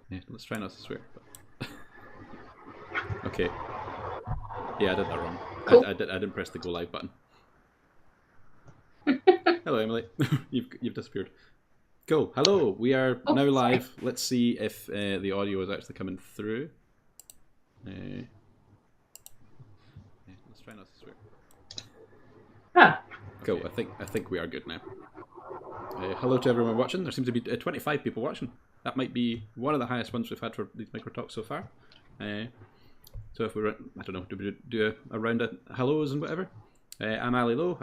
Yeah, let's try not to swear. But... okay. Yeah, I did that wrong. Cool. I didn't press the go live button. Hello, Emily. you've disappeared. Cool. Hello. We are now live. Sorry. Let's see if the audio is actually coming through. Yeah, let's try not to swear. Ah. Cool. I think we are good now. Hello to everyone watching. There seems to be 25 people watching. That might be one of the highest ones we've had for these Microtalks so far. So if we're, I don't know, do we do a round of hellos and whatever? I'm Ali Lowe.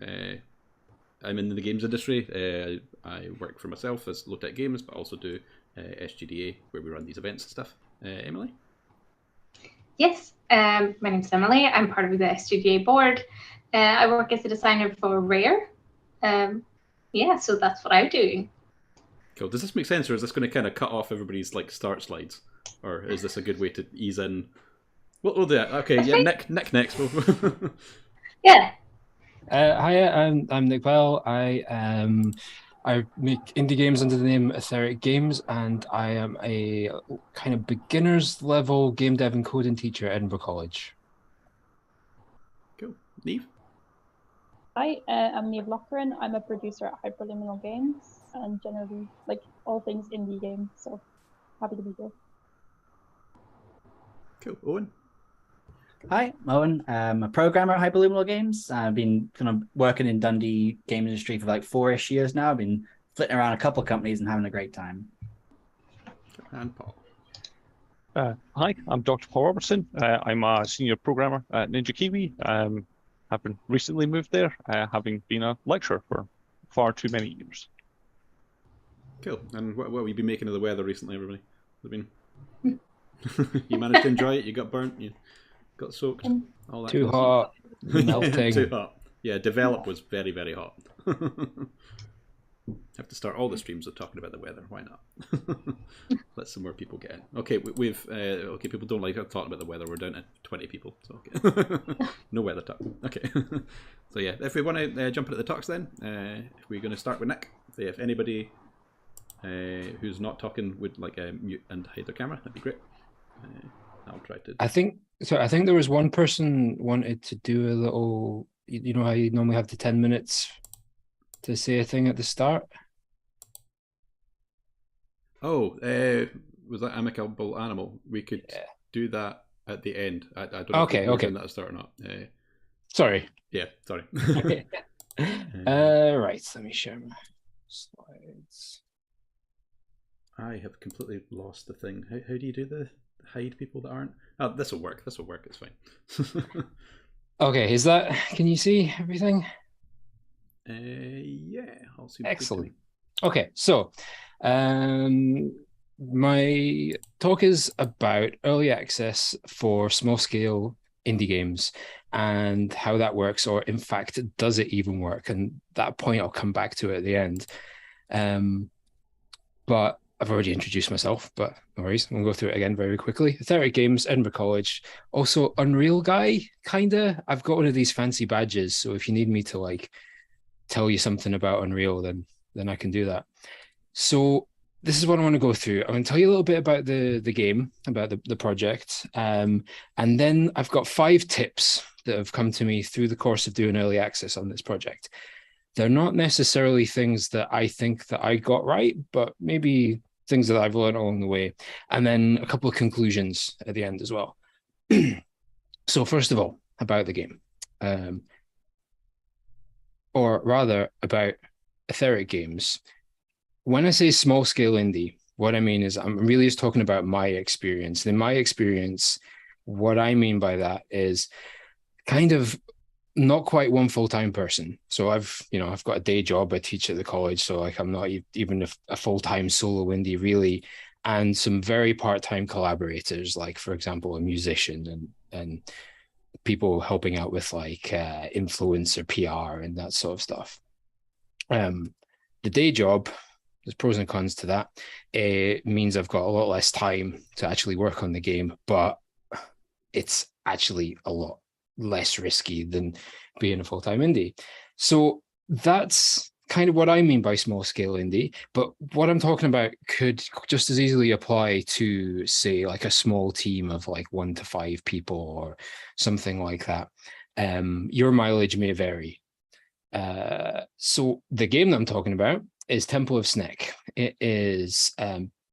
I'm in the games industry. I work for myself as Low-Tech Games, but also do SGDA, where we run these events and stuff. Emily? Yes, my name's Emily. I'm part of the SGDA board. I work as a designer for Rare. Yeah, so that's what I'm doing. Cool. Does this make sense, or is this going to kind of cut off everybody's like start slides, or is this a good way to ease in? We'll do that. Okay. Yeah. Nick next. Yeah. Hi, I'm Nick Bell. I make indie games under the name Aetheric Games, and I am a kind of beginner's level game dev and coding teacher at Edinburgh College. Cool. Niamh? Hi, I'm Niamh Loughran. I'm a producer at Hyper Luminal Games and generally like all things indie games, so happy to be here. Cool. Owen? Hi, I'm Owen. I'm a programmer at Hyper Luminal Games. I've been kind of working in Dundee game industry for like 4-ish years now. I've been flitting around a couple of companies and having a great time. And Paul. Hi, I'm Dr. Paul Robertson. I'm a senior programmer at Ninja Kiwi. I've been recently moved there, having been a lecturer for far too many years. Cool. And what have you been making of the weather recently, everybody? You managed to enjoy it? You got burnt? You got soaked? All that Too hot, melting. Too hot. Yeah, Develop was very, very hot. Have to start all the streams with talking about the weather. Why not? Let some more people get in. Okay, we've okay. People don't like talking about the weather. We're down to 20 people, so okay. No weather talk. Okay. So yeah, if we want to jump into the talks, then we're going to start with Nick. So if anybody who's not talking would like mute and hide their camera, that'd be great. I'll try to. I think there was one person wanted to do a little. You know how you normally have the 10 minutes to say a thing at the start. Oh, was that amicable animal? We could do that at the end. I don't know if we're doing that at the start or not. Sorry. Yeah, sorry. Right, let me share my slides. I have completely lost the thing. How do you do the hide people that aren't? Oh, this will work. This will work. It's fine. Okay, is that? Can you see everything? Yeah, I'll see. Excellent. Okay, so my talk is about early access for small scale indie games and how that works, or in fact, does it even work? And that point I'll come back to at the end. But I've already introduced myself, but no worries. We'll go through it again very quickly. Aetheric Games, Edinburgh College. Also Unreal guy, kinda. I've got one of these fancy badges, so if you need me to like tell you something about Unreal, then I can do that. So this is what I want to go through. I'm going to tell you a little bit about the game, about the project, and then I've got 5 tips that have come to me through the course of doing early access on this project. They're not necessarily things that I think that I got right, but maybe things that I've learned along the way, and then a couple of conclusions at the end as well. So first of all, about the game. Or rather about Aetheric Games. When I say small scale indie, what I mean is I'm really just talking about my experience. In my experience, what I mean by that is kind of not quite one full-time person. So I've got a day job. I teach at the college, so like I'm not even a full-time solo indie really, and some very part-time collaborators, like for example a musician and people helping out with like influencer PR and that sort of stuff. The day job, there's pros and cons to that. It means I've got a lot less time to actually work on the game, but it's actually a lot less risky than being a full-time indie. So that's kind of what I mean by small scale indie, but what I'm talking about could just as easily apply to, say, like a small team of like 1 to 5 people or something like that. Your mileage may vary. So the game that I'm talking about is Temple of Snek. It is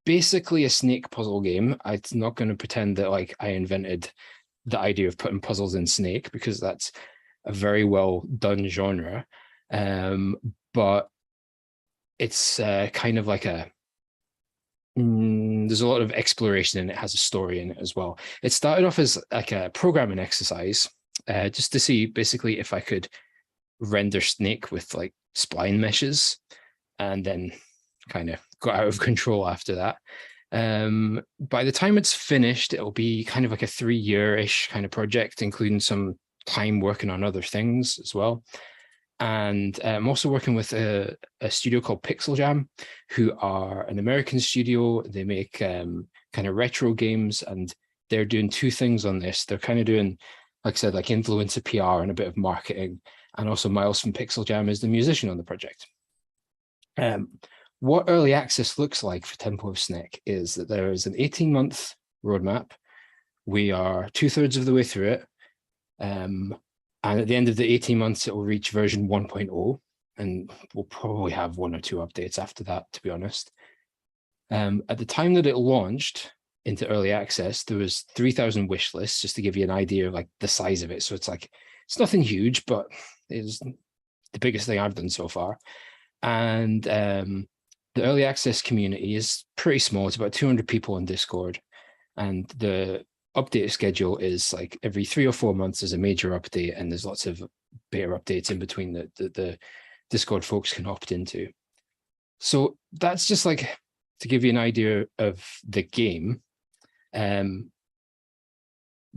basically a snake puzzle game. I'm not going to pretend that like I invented the idea of putting puzzles in Snake, because that's a very well done genre. But it's kind of like there's a lot of exploration and it has a story in it as well. It started off as like a programming exercise, just to see basically if I could render Snake with like spline meshes, and then kind of got out of control after that. By the time it's finished, it'll be kind of like a 3-year-ish kind of project, including some time working on other things as well. And I'm also working with a studio called Pixel Jam, who are an American studio. They make kind of retro games, and they're doing 2 things on this. They're kind of doing, like I said, like influencer PR and a bit of marketing. And also Miles from Pixel Jam is the musician on the project. What early access looks like for Temple of Snek is that there is an 18-month roadmap. We are 2/3 of the way through it. And at the end of the 18 months, it will reach version 1.0, and we'll probably have 1 or 2 updates after that, to be honest. At the time that it launched into early access, there was 3,000 wish lists, just to give you an idea of like the size of it. So it's like, it's nothing huge, but it's the biggest thing I've done so far. And the early access community is pretty small. It's about 200 people in Discord. And the update schedule is like every 3 or 4 months there's a major update, and there's lots of beta updates in between that the Discord folks can opt into. So that's just like to give you an idea of the game. The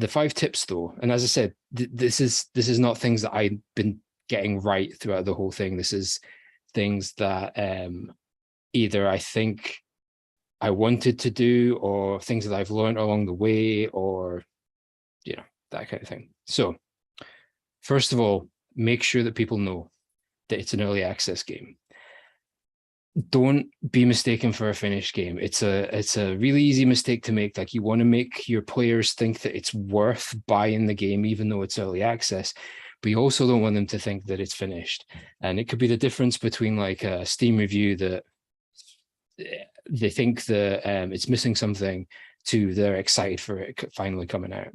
5 tips though, and as I said, this is not things that I've been getting right throughout the whole thing. This is things that either I think I wanted to do, or things that I've learned along the way, or, you know, that kind of thing. So first of all, make sure that people know that it's an early access game. Don't be mistaken for a finished game. It's a really easy mistake to make. Like, you want to make your players think that it's worth buying the game, even though it's early access, but you also don't want them to think that it's finished. And it could be the difference between like a Steam review that they think that it's missing something to they're excited for it finally coming out.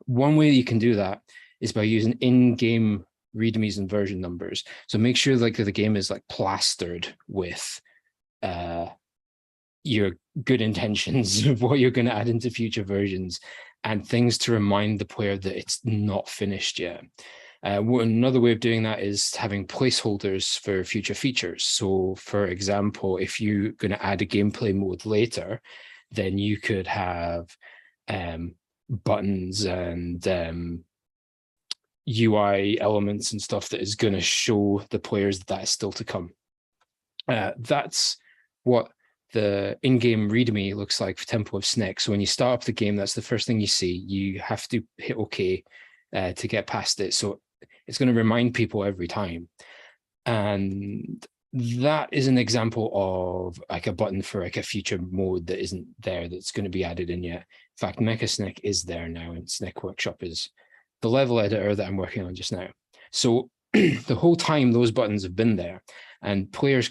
One way you can do that is by using in-game readmes and version numbers. So make sure like the game is like plastered with your good intentions of what you're going to add into future versions, and things to remind the player that it's not finished yet. Another way of doing that is having placeholders for future features. So for example, if you're going to add a gameplay mode later, then you could have buttons and UI elements and stuff that is going to show the players that is still to come. That's what the in-game readme looks like for Temple of Snek. So when you start up the game, that's the first thing you see. You have to hit OK to get past it. So it's going to remind people every time. And that is an example of like a button for like a future mode that isn't there, that's going to be added in yet. In fact, Mecha Snek is there now, and Snek Workshop is the level editor that I'm working on just now. So the whole time those buttons have been there, and players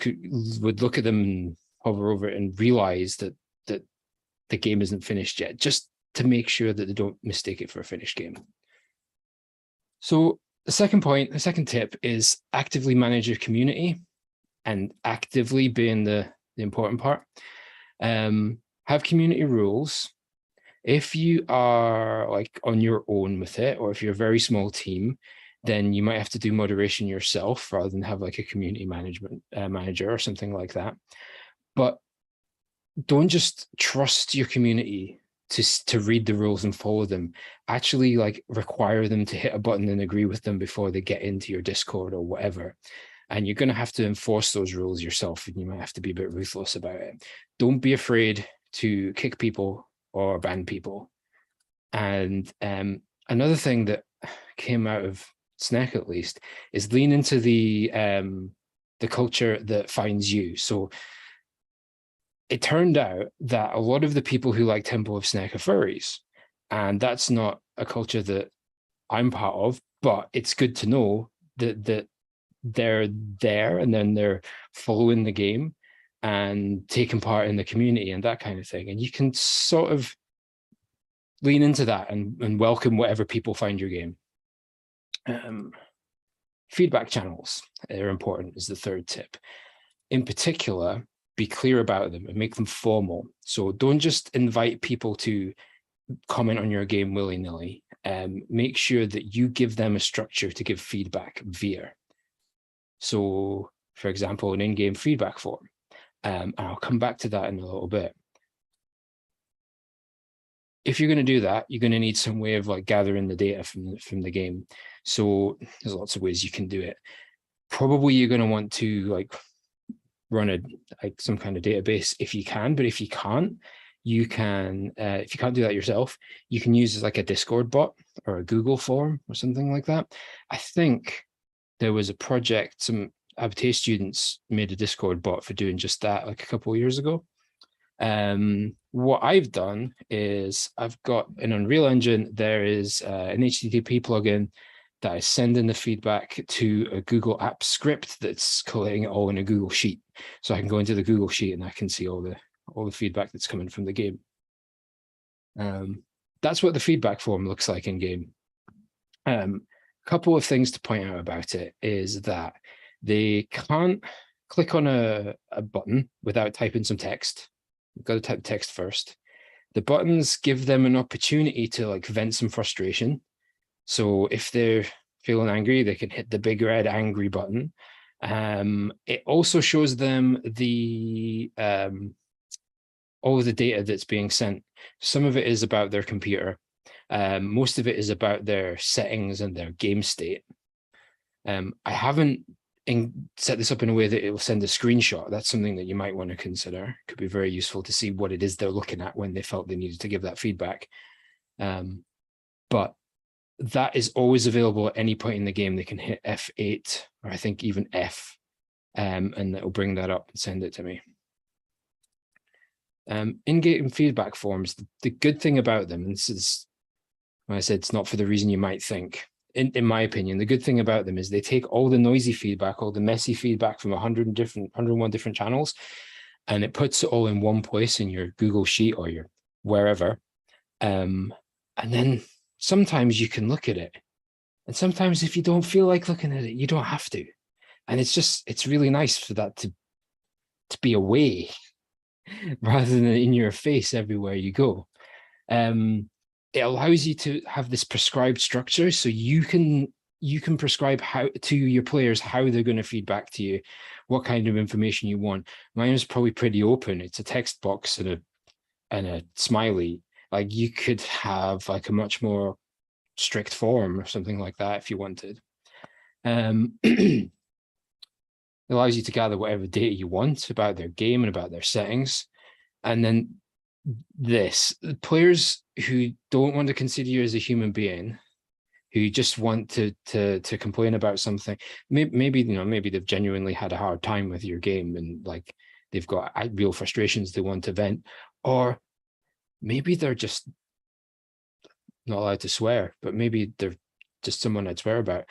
would look at them and hover over it and realize that the game isn't finished yet, just to make sure that they don't mistake it for a finished game. So the second tip is actively manage your community, and actively being the important part. Have community rules. If you are like on your own with it, or if you're a very small team, then you might have to do moderation yourself rather than have like a community management manager or something like that. But don't just trust your community to read the rules and follow them. Actually, like, require them to hit a button and agree with them before they get into your Discord or whatever. And you're going to have to enforce those rules yourself, and you might have to be a bit ruthless about it. Don't be afraid to kick people or ban people. And another thing that came out of Snek at least, is lean into the culture that finds you. So it turned out that a lot of the people who like Temple of Snek are furries, and that's not a culture that I'm part of, but it's good to know that they're there and then they're following the game and taking part in the community and that kind of thing. And you can sort of lean into that and welcome whatever people find your game. Feedback channels are important is the third tip. In particular, be clear about them and make them formal. So don't just invite people to comment on your game willy-nilly. Make sure that you give them a structure to give feedback via. So, for example, an in-game feedback form. And I'll come back to that in a little bit. If you're going to do that, you're going to need some way of like gathering the data from the game. So there's lots of ways you can do it. Probably you're going to want to like run some kind of database if you can, but if you can't, you can, if you can't do that yourself, you can use like a Discord bot or a Google form or something like that. I think there was a project, some Abte students made a Discord bot for doing just that like a couple of years ago. What I've done is I've got an Unreal Engine. There is an HTTP plugin that I send in the feedback to a Google Apps script that's collating it all in a Google Sheet. So I can go into the Google Sheet and I can see all the feedback that's coming from the game. That's what the feedback form looks like in game. Couple of things to point out about it is that they can't click on a button without typing some text. You've got to type text first. The buttons give them an opportunity to like vent some frustration. So if they're feeling angry, they can hit the big red angry button. It also shows them all of the data that's being sent. Some of it is about their computer. Most of it is about their settings and their game state. I haven't set this up in a way that it will send a screenshot. That's something that you might want to consider. Could be very useful to see what it is they're looking at when they felt they needed to give that feedback. But that is always available at any point in the game. They can hit F8 or I think even F, and it will bring that up and send it to me. In-game feedback forms, the good thing about them, and this is, when I said it's not for the reason you might think, in my opinion, the good thing about them is they take all the noisy feedback, all the messy feedback from 101 different channels, and it puts it all in one place in your Google Sheet or your wherever. And then sometimes you can look at it. And sometimes if you don't feel like looking at it, you don't have to. And it's really nice for that to be away rather than in your face everywhere you go. It allows you to have this prescribed structure, so you can prescribe how to your players how they're going to feed back to you, what kind of information you want. Mine is probably pretty open. It's a text box and a smiley. Like you could have like a much more strict form or something like that if you wanted. It allows you to gather whatever data you want about their game and about their settings, and then players who don't want to consider you as a human being, who just want to complain about something, maybe they've genuinely had a hard time with your game and like they've got real frustrations they want to vent, or maybe they're just not allowed to swear, but maybe they're just someone I'd swear about.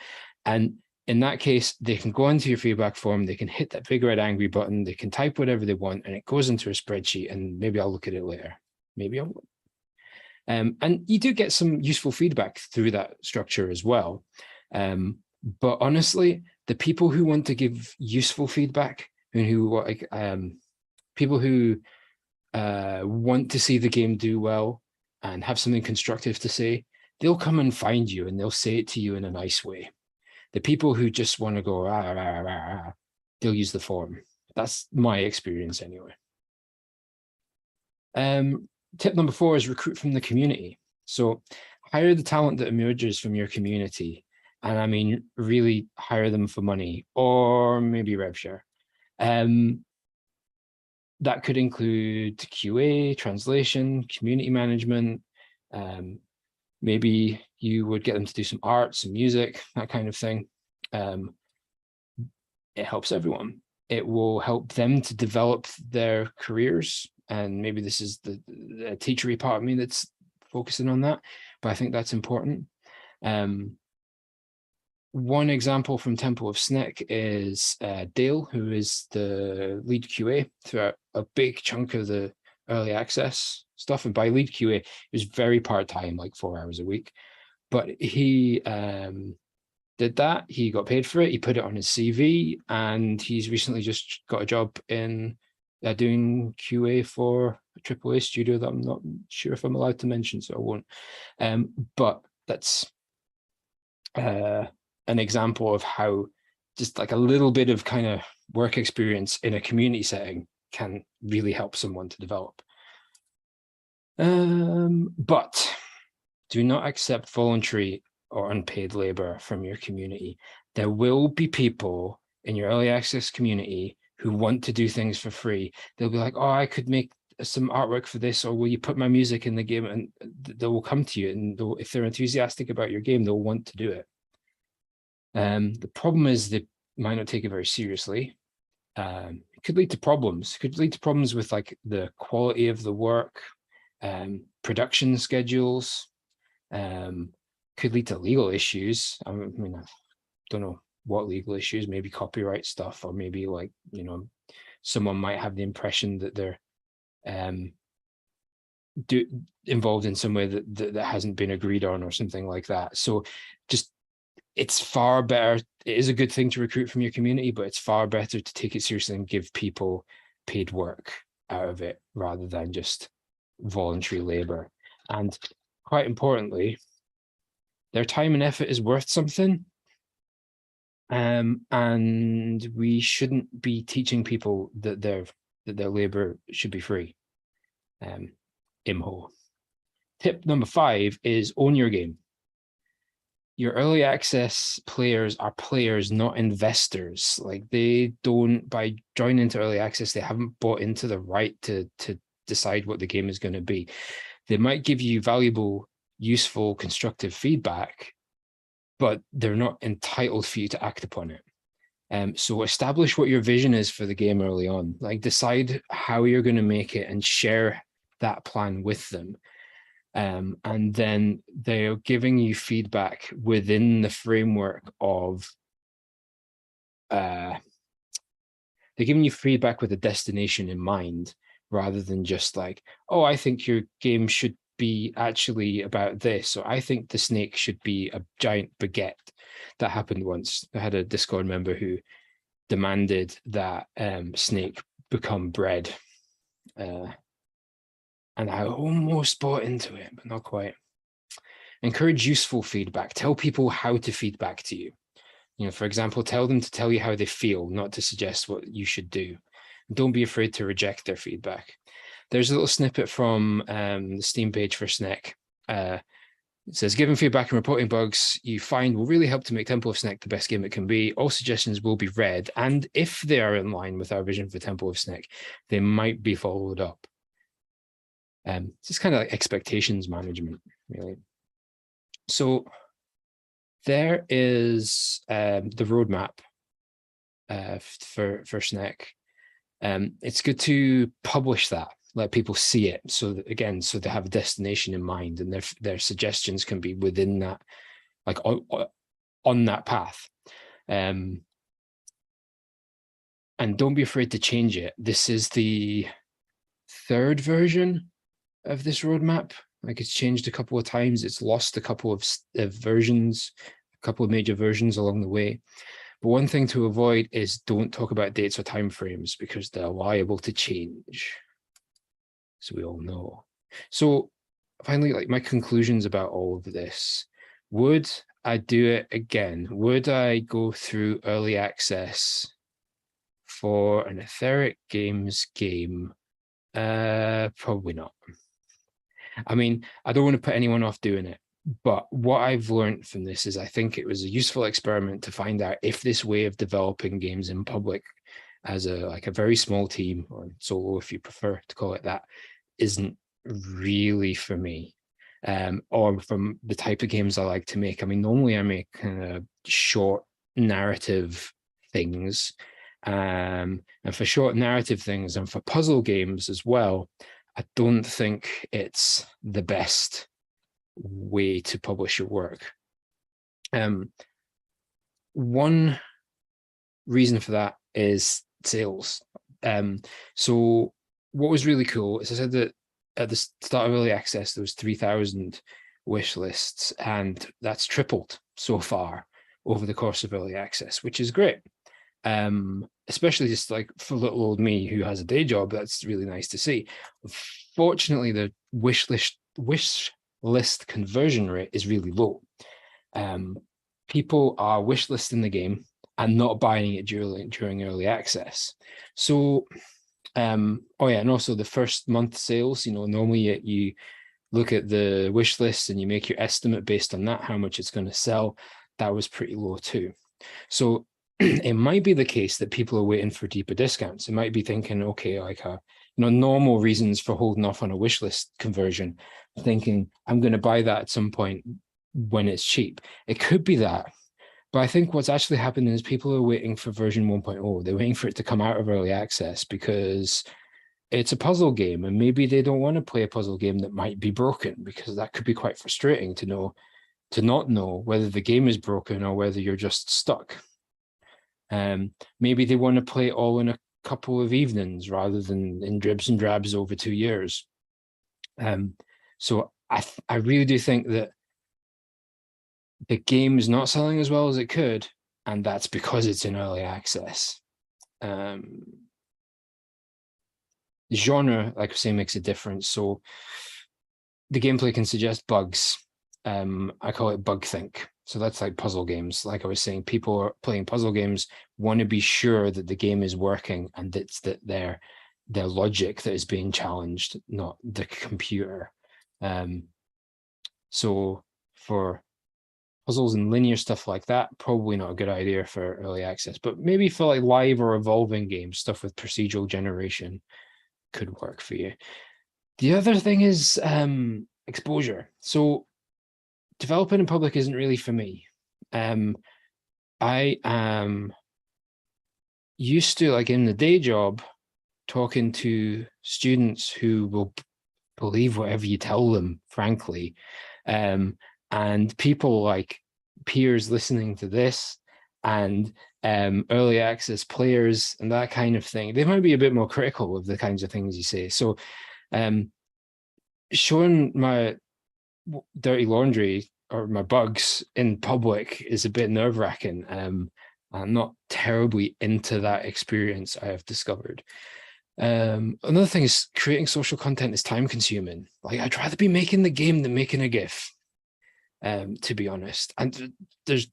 And in that case, they can go into your feedback form, they can hit that big red angry button, they can type whatever they want, and it goes into a spreadsheet, and maybe I'll look at it later. Maybe I won't. And you do get some useful feedback through that structure as well. But honestly, the people who want to give useful feedback and who people who want to see the game do well and have something constructive to say, they'll come and find you and they'll say it to you in a nice way. The people who just want to go, rah, rah, rah, rah, they'll use the form. That's my experience anyway. Tip number 4 is recruit from the community. So hire the talent that emerges from your community. And I mean, really hire them for money or maybe rev share. That could include QA, translation, community management, Maybe you would get them to do some art, some music, that kind of thing. It helps everyone. It will help them to develop their careers. And maybe this is the teachery part of me that's focusing on that, but I think that's important. One example from Temple of Snek is Dale, who is the lead QA throughout a big chunk of the early access stuff. And by lead QA, it was very part-time, like 4 hours a week. But he did that. He got paid for it. He put it on his CV, and he's recently just got a job in doing QA for a AAA studio that I'm not sure if I'm allowed to mention, so I won't. But that's an example of how just like a little bit of kind of work experience in a community setting can really help someone to develop. But do not accept voluntary or unpaid labor from your community. There will be people in your early access community who want to do things for free. They'll be like, oh, I could make some artwork for this, or will you put my music in the game? And they will come to you, and if they're enthusiastic about your game, they'll want to do it. The problem is they might not take it very seriously. It could lead to problems. It could lead to problems with like the quality of the work, production schedules, could lead to legal issues. I mean, I don't know what legal issues, maybe copyright stuff, or maybe like, you know, someone might have the impression that they're involved in some way that hasn't been agreed on or something like that. So just, it's far better. It is a good thing to recruit from your community, but it's far better to take it seriously and give people paid work out of it rather than just voluntary labor. And quite importantly, their time and effort is worth something. And we shouldn't be teaching people that their labor should be free. Imho. Tip number 5 is own your game. Your early access players are players, not investors. Like, they don't, by joining into early access, they haven't bought into the right to decide what the game is going to be. They might give you valuable, useful, constructive feedback, but they're not entitled for you to act upon it. So establish what your vision is for the game early on. Like, decide how you're going to make it and share that plan with them. And then they're giving you feedback within the framework of they're giving you feedback with a destination in mind, rather than just like, oh, I think your game should be actually about this, or I think the snake should be a giant baguette. That happened once. I had a Discord member who demanded that snake become bread. And I almost bought into it, but not quite. Encourage useful feedback. Tell people how to feedback to you. You know, for example, tell them to tell you how they feel, not to suggest what you should do. Don't be afraid to reject their feedback. There's a little snippet from the Steam page for Snek. It says, giving feedback and reporting bugs you find will really help to make Temple of Snek the best game it can be. All suggestions will be read, and if they are in line with our vision for Temple of Snek, they might be followed up. It's just kind of like expectations management, really. So there is the roadmap for Snek. It's good to publish that, let people see it, so that, again, so they have a destination in mind, and their suggestions can be within that, like on that path. And don't be afraid to change it. This is the 3rd version of this roadmap. Like, it's changed a couple of times. It's lost a couple of versions, a couple of major versions along the way. But one thing to avoid is don't talk about dates or timeframes, because they're liable to change, so we all know. So finally, like, my conclusions about all of this. Would I do it again? Would I go through early access for an Aetheric Games game? Probably not. I mean, I don't want to put anyone off doing it, but what I've learned from this is I think it was a useful experiment to find out if this way of developing games in public as a very small team, or solo if you prefer to call it that, isn't really for me. or from the type of games I like to make. I mean, normally I make kind of short narrative things, and for short narrative things and for puzzle games as well, I don't think it's the best way to publish your work. One reason for that is sales. So what was really cool is I said that at the start of early access, there was 3,000 wish lists, and that's tripled so far over the course of early access, which is great. Especially just like for little old me who has a day job, that's really nice to see. Fortunately, the wish list conversion rate is really low. People are wish listing the game and not buying it during early access. So, and also the first month sales, normally you look at the wish list and you make your estimate based on that, how much it's going to sell. That was pretty low too. So it might be the case that people are waiting for deeper discounts. It might be thinking, okay, like normal reasons for holding off on a wish list conversion, thinking I'm going to buy that at some point when it's cheap. It could be that. But I think what's actually happening is people are waiting for version 1.0. They're waiting for it to come out of early access because it's a puzzle game, and maybe they don't want to play a puzzle game that might be broken, because that could be quite frustrating to not know whether the game is broken or whether you're just stuck. Maybe they want to play it all in a couple of evenings rather than in dribs and drabs over 2 years. So I really do think that the game is not selling as well as it could, and that's because it's in early access. The genre, like I say, makes a difference. So the gameplay can suggest bugs. I call it bug think. So that's like puzzle games. Like I was saying, people are playing puzzle games want to be sure that the game is working and it's that their logic that is being challenged, not the computer. So for puzzles and linear stuff like that, probably not a good idea for early access, but maybe for like live or evolving games, stuff with procedural generation could work for you. The other thing is exposure. So developing in public isn't really for me. I am used to, like in the day job, talking to students who will believe whatever you tell them, frankly. And people like peers listening to this and early access players and that kind of thing, they might be a bit more critical of the kinds of things you say. So showing my dirty laundry or my bugs in public is a bit nerve-wracking. I'm not terribly into that experience, I have discovered. Another thing is creating social content is time consuming. Like, I'd rather be making the game than making a GIF. To be honest, and there's,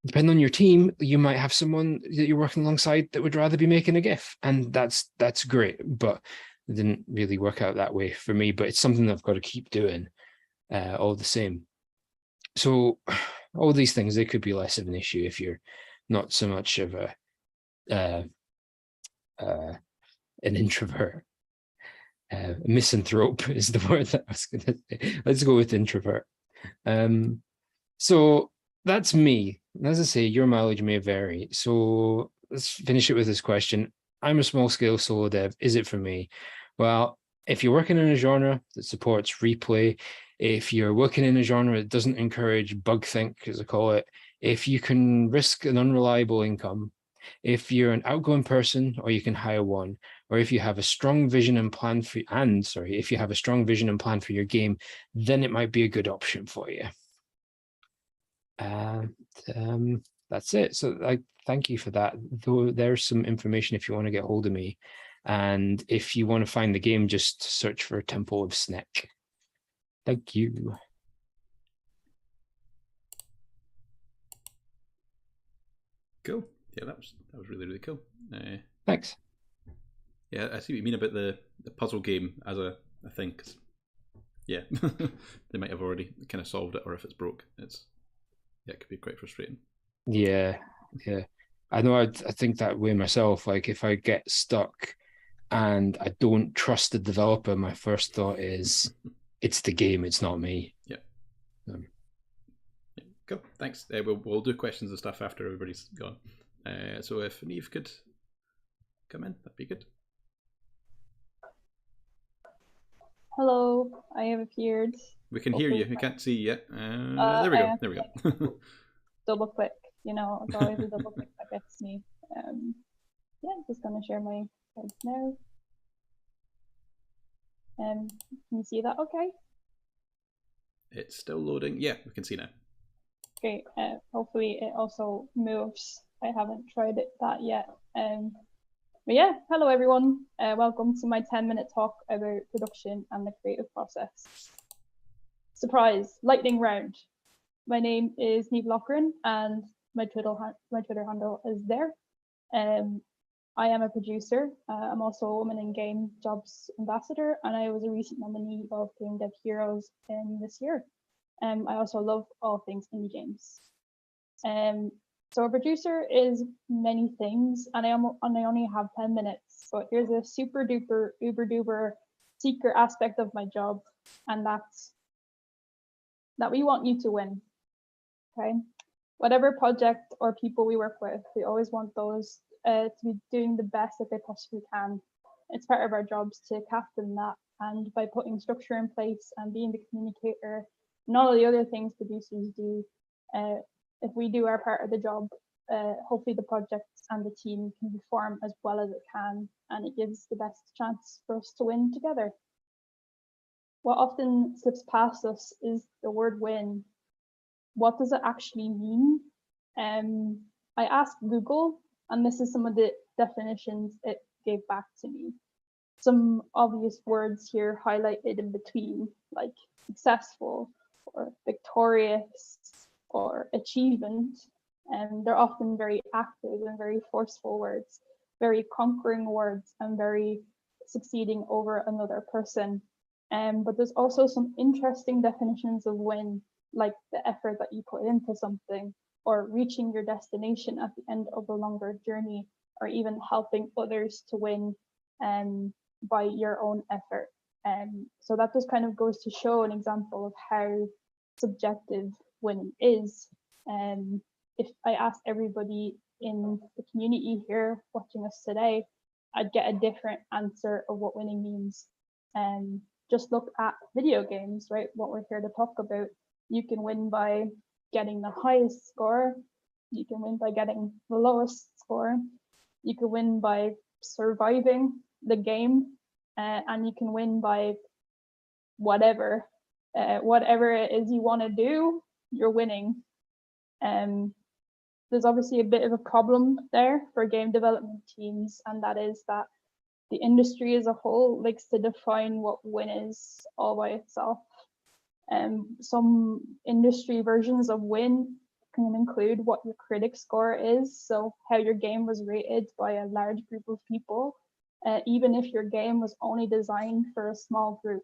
depending on your team, you might have someone that you're working alongside that would rather be making a GIF, and that's great, but it didn't really work out that way for me. But it's something that I've got to keep doing all the same. So all these things, they could be less of an issue if you're not so much of an introvert. Misanthrope is the word that I was going to say. Let's go with introvert. So that's me. As I say, your mileage may vary. So let's finish it with this question. I'm a small scale solo dev. Is it for me? Well, if you're working in a genre that supports replay, if you're working in a genre that doesn't encourage bug think, as I call it, if you can risk an unreliable income, if you're an outgoing person or you can hire one, or if you have a strong vision and plan for, if you have a strong vision and plan for your game, then it might be a good option for you. That's it. So I thank you for that. Though there's some information if you want to get hold of me. And if you want to find the game, just search for Temple of Snek. Thank you. Cool. Yeah, that was really, really cool. Thanks. Yeah, I see what you mean about the puzzle game as a thing. 'Cause, yeah, they might have already kind of solved it, or if it's broke, it could be quite frustrating. Yeah. I know. I think that way myself. Like, if I get stuck and I don't trust the developer, my first thought is, it's the game, it's not me. Yeah. Cool. Thanks. We'll do questions and stuff after everybody's gone. So if Niamh could come in, that'd be good. Hello, I have appeared. We can hear you. We can't see you yet. There we go. There we go. Double click. You know, it's always a double click that gets me. Yeah, just gonna share my slides now. Can you see that? Okay. It's still loading. Yeah, we can see now. Great. Hopefully it also moves. I haven't tried that yet. But yeah, hello everyone. Welcome to my 10-minute talk about production and the creative process. Surprise, lightning round. My name is Niamh Loughran and my Twitter handle is there. I am a producer. I'm also a Women in Game Jobs Ambassador, and I was a recent nominee of Game Dev Heroes this year. I also love all things indie games. So a producer is many things, and I only have 10 minutes. So here's a super duper, uber duper secret aspect of my job, and that's that we want you to win. Okay, whatever project or people we work with, we always want those to be doing the best that they possibly can. It's part of our jobs to captain that, and by putting structure in place and being the communicator and all the other things producers do, if we do our part of the job, hopefully the projects and the team can perform as well as it can, and it gives the best chance for us to win together. What often slips past us is the word win. What does it actually mean? I asked Google, and this is some of the definitions it gave back to me. Some obvious words here highlighted in between, like successful or victorious or achievement. And they're often very active and very forceful words, very conquering words, and very succeeding over another person. But there's also some interesting definitions of win, like the effort that you put into something, or reaching your destination at the end of a longer journey, or even helping others to win by your own effort. So that just kind of goes to show an example of how subjective winning is. If I asked everybody in the community here watching us today, I'd get a different answer of what winning means. Just look at video games, right? What we're here to talk about. You can win by getting the highest score. You can win by getting the lowest score. You can win by surviving the game, and you can win by whatever it is you want to do, you're winning. There's obviously a bit of a problem there for game development teams, and that is that the industry as a whole likes to define what win is all by itself. Some industry versions of win can include what your critic score is, so how your game was rated by a large group of people, even if your game was only designed for a small group.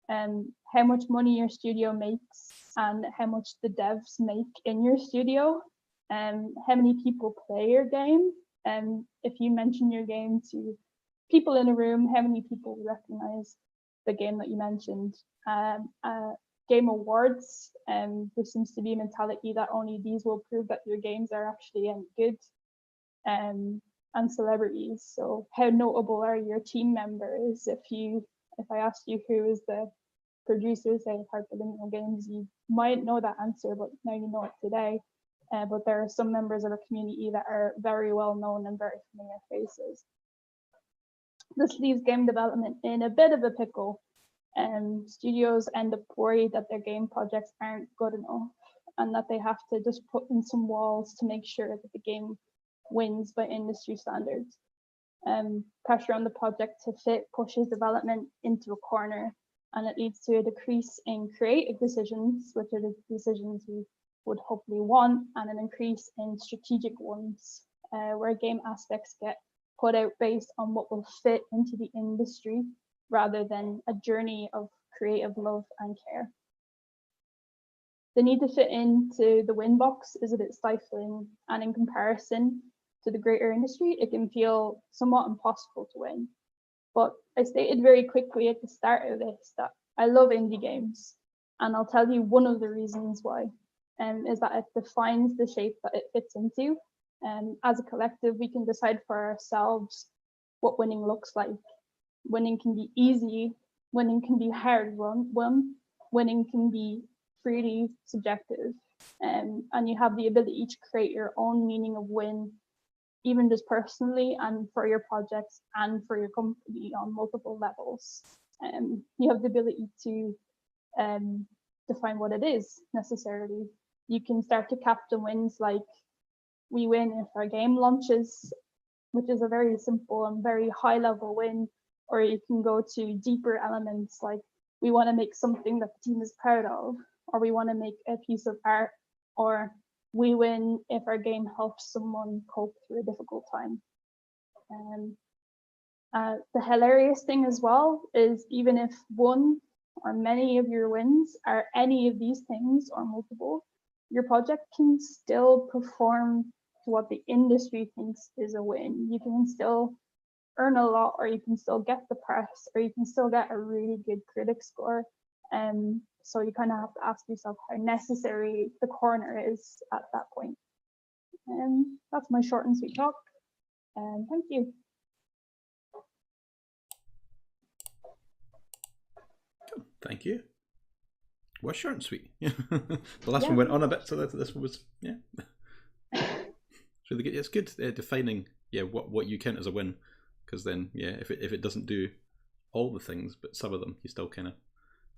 How much money your studio makes and how much the devs make in your studio, how many people play your game, and if you mention your game to people in a room, how many people recognize the game that you mentioned. Game awards, there seems to be a mentality that only these will prove that your games are actually good. And celebrities, so how notable are your team members? If I asked you who is the producer, say Hyper Luminal Games, you might know that answer, but now you know it today. But there are some members of our community that are very well known and very familiar faces. This leaves game development in a bit of a pickle. Studios end up worried that their game projects aren't good enough and that they have to just put in some walls to make sure that the game wins by industry standards. Pressure on the project to fit pushes development into a corner, and it leads to a decrease in creative decisions, which are the decisions we would hopefully want, and an increase in strategic ones, where game aspects get put out based on what will fit into the industry rather than a journey of creative love and care. The need to fit into the win box is a bit stifling, and in comparison to the greater industry, it can feel somewhat impossible to win. But I stated very quickly at the start of this that I love indie games, and I'll tell you one of the reasons why, is that it defines the shape that it fits into. As a collective, we can decide for ourselves what winning looks like. Winning can be easy, winning can be hard won, winning can be freely subjective, and you have the ability to create your own meaning of win, even just personally and for your projects and for your company on multiple levels. You have the ability to define what it is necessarily. You can start to captain wins like we win if our game launches, which is a very simple and very high level win, or you can go to deeper elements like we want to make something that the team is proud of, or we want to make a piece of art, or we win if our game helps someone cope through a difficult time. The hilarious thing as well is even if one or many of your wins are any of these things or multiple, your project can still perform to what the industry thinks is a win. You can still earn a lot, or you can still get the press, or you can still get a really good critic score. So you kind of have to ask yourself how necessary the corner is at that point. That's my short and sweet talk. Thank you. Thank you. Was short and sweet. Yeah. The last one went on a bit, so this one was It's really good. It's good defining what you count as a win, because then if it doesn't do all the things but some of them, you still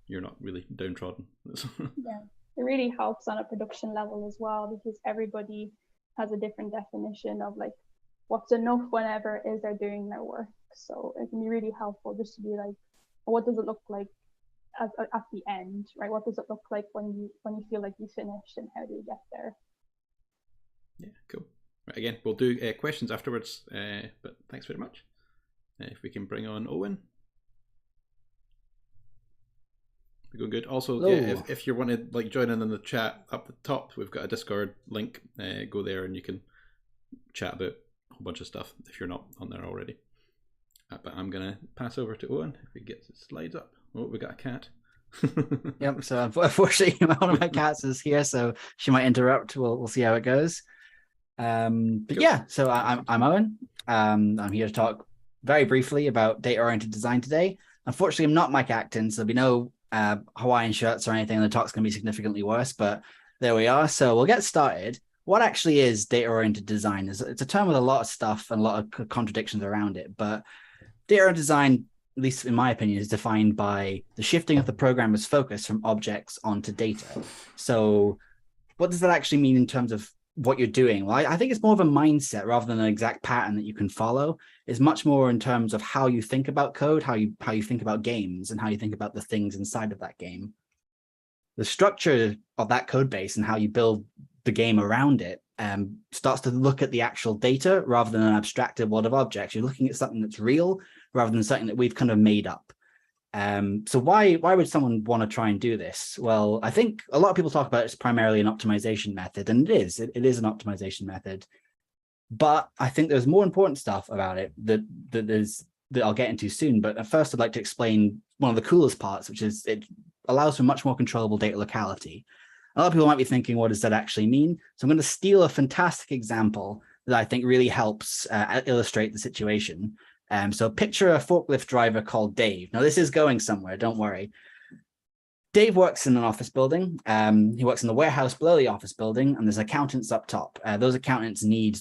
you're not really downtrodden. Yeah, it really helps on a production level as well, because everybody has a different definition of like what's enough whenever it is they're doing their work. So it can be really helpful just to be like, what does it look like at the end, right? What does it look like when you feel like you finished, and how do you get there? Yeah, cool. Right, again, we'll do questions afterwards, but thanks very much. If we can bring on Owen. We're going good. Also, if you want to join in the chat up the top, we've got a Discord link. Go there and you can chat about a whole bunch of stuff if you're not on there already. But I'm going to pass over to Owen if he gets his slides up. Oh, we got a cat. Yep. So unfortunately, one of my cats is here, so she might interrupt. We'll see how it goes. But cool. Yeah, so I'm Owen. I'm here to talk very briefly about data-oriented design today. Unfortunately, I'm not Mike Acton, so there'll be no Hawaiian shirts or anything, and the talk's going to be significantly worse, but there we are. So we'll get started. What actually is data-oriented design? It's a term with a lot of stuff and a lot of contradictions around it, but data-oriented design, at least in my opinion, is defined by the shifting of the programmer's focus from objects onto data. So what does that actually mean in terms of what you're doing? Well, I think it's more of a mindset rather than an exact pattern that you can follow. It's much more in terms of how you think about code, how you think about games, and how you think about the things inside of that game. The structure of that code base and how you build the game around it starts to look at the actual data rather than an abstracted world of objects. You're looking at something that's real rather than something that we've kind of made up. So why would someone want to try and do this? Well, I think a lot of people talk about it's primarily an optimization method, and it is an optimization method. But I think there's more important stuff about it that I'll get into soon. But first, I'd like to explain one of the coolest parts, which is it allows for much more controllable data locality. A lot of people might be thinking, what does that actually mean? So I'm going to steal a fantastic example that I think really helps illustrate the situation. So picture a forklift driver called Dave. Now, this is going somewhere, don't worry. Dave works in an office building. He works in the warehouse below the office building, and there's accountants up top. Those accountants need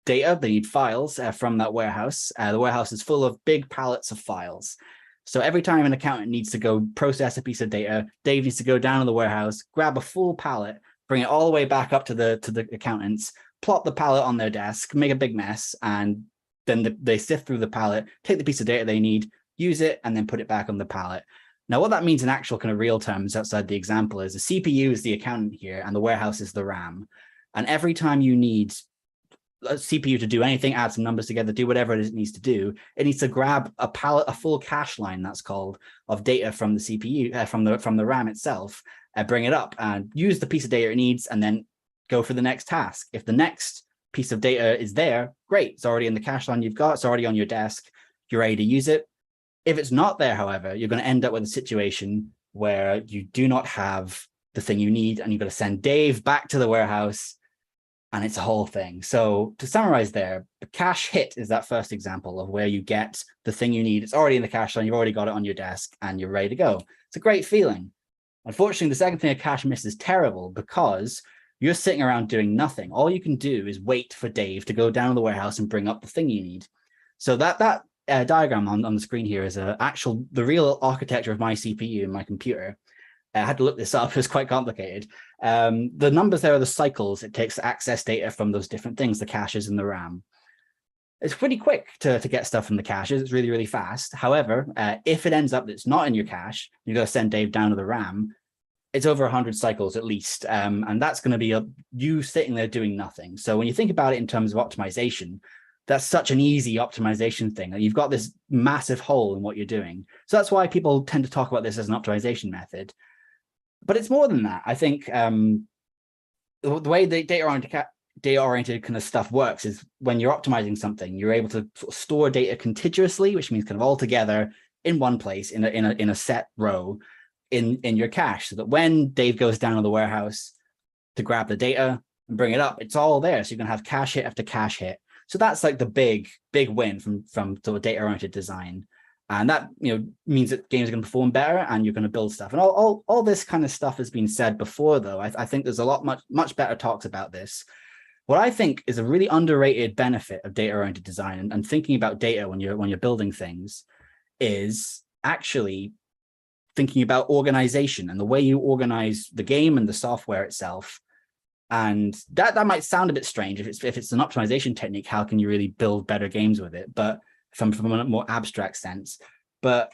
data. They need files from that warehouse. The warehouse is full of big pallets of files. So every time an accountant needs to go process a piece of data, Dave needs to go down to the warehouse, grab a full pallet, bring it all the way back up to the accountants, plop the pallet on their desk, make a big mess, and then they sift through the pallet, take the piece of data they need, use it, and then put it back on the pallet. Now, what that means in actual kind of real terms outside the example is the CPU is the accountant here, and the warehouse is the RAM. And every time you need a CPU to do anything, add some numbers together, do whatever it needs to do, it needs to grab a full cache line, that's called, of data from the CPU, from the RAM itself, bring it up and use the piece of data it needs, and then go for the next task. If the next piece of data is there, great, it's already in the cache line you've got, it's already on your desk, you're ready to use it. If it's not there, however, you're going to end up with a situation where you do not have the thing you need and you've got to send Dave back to the warehouse, and it's a whole thing. So to summarize there, the cache hit is that first example of where you get the thing you need. It's already in the cache line, you've already got it on your desk, and you're ready to go. It's a great feeling. Unfortunately, the second thing, a cache miss, is terrible because you're sitting around doing nothing. All you can do is wait for Dave to go down to the warehouse and bring up the thing you need. So that diagram on the screen here is the real architecture of my CPU and my computer. I had to look this up. It's quite complicated. The numbers there are the cycles it takes to access data from those different things, the caches and the RAM. It's pretty quick to get stuff from the caches. It's really, really fast. However, if it ends up that it's not in your cache, you've got to send Dave down to the RAM, it's over 100 cycles at least. And that's going to be you sitting there doing nothing. So when you think about it in terms of optimization, that's such an easy optimization thing. You've got this massive hole in what you're doing. So that's why people tend to talk about this as an optimization method. But it's more than that. I think the way the data-oriented kind of stuff works is when you're optimizing something, you're able to sort of store data contiguously, which means kind of all together in one place in a set row in your cache, so that when Dave goes down to the warehouse to grab the data and bring it up, it's all there. So you're gonna have cache hit after cache hit. So that's like the big win from sort of data-oriented design. And that means that games are going to perform better and you're going to build stuff. And all this kind of stuff has been said before, though. I think there's a lot much better talks about this. What I think is a really underrated benefit of data-oriented design and thinking about data when you're building things is actually thinking about organization and the way you organize the game and the software itself. And that might sound a bit strange. If it's an optimization technique, how can you really build better games with it? But from a more abstract sense, but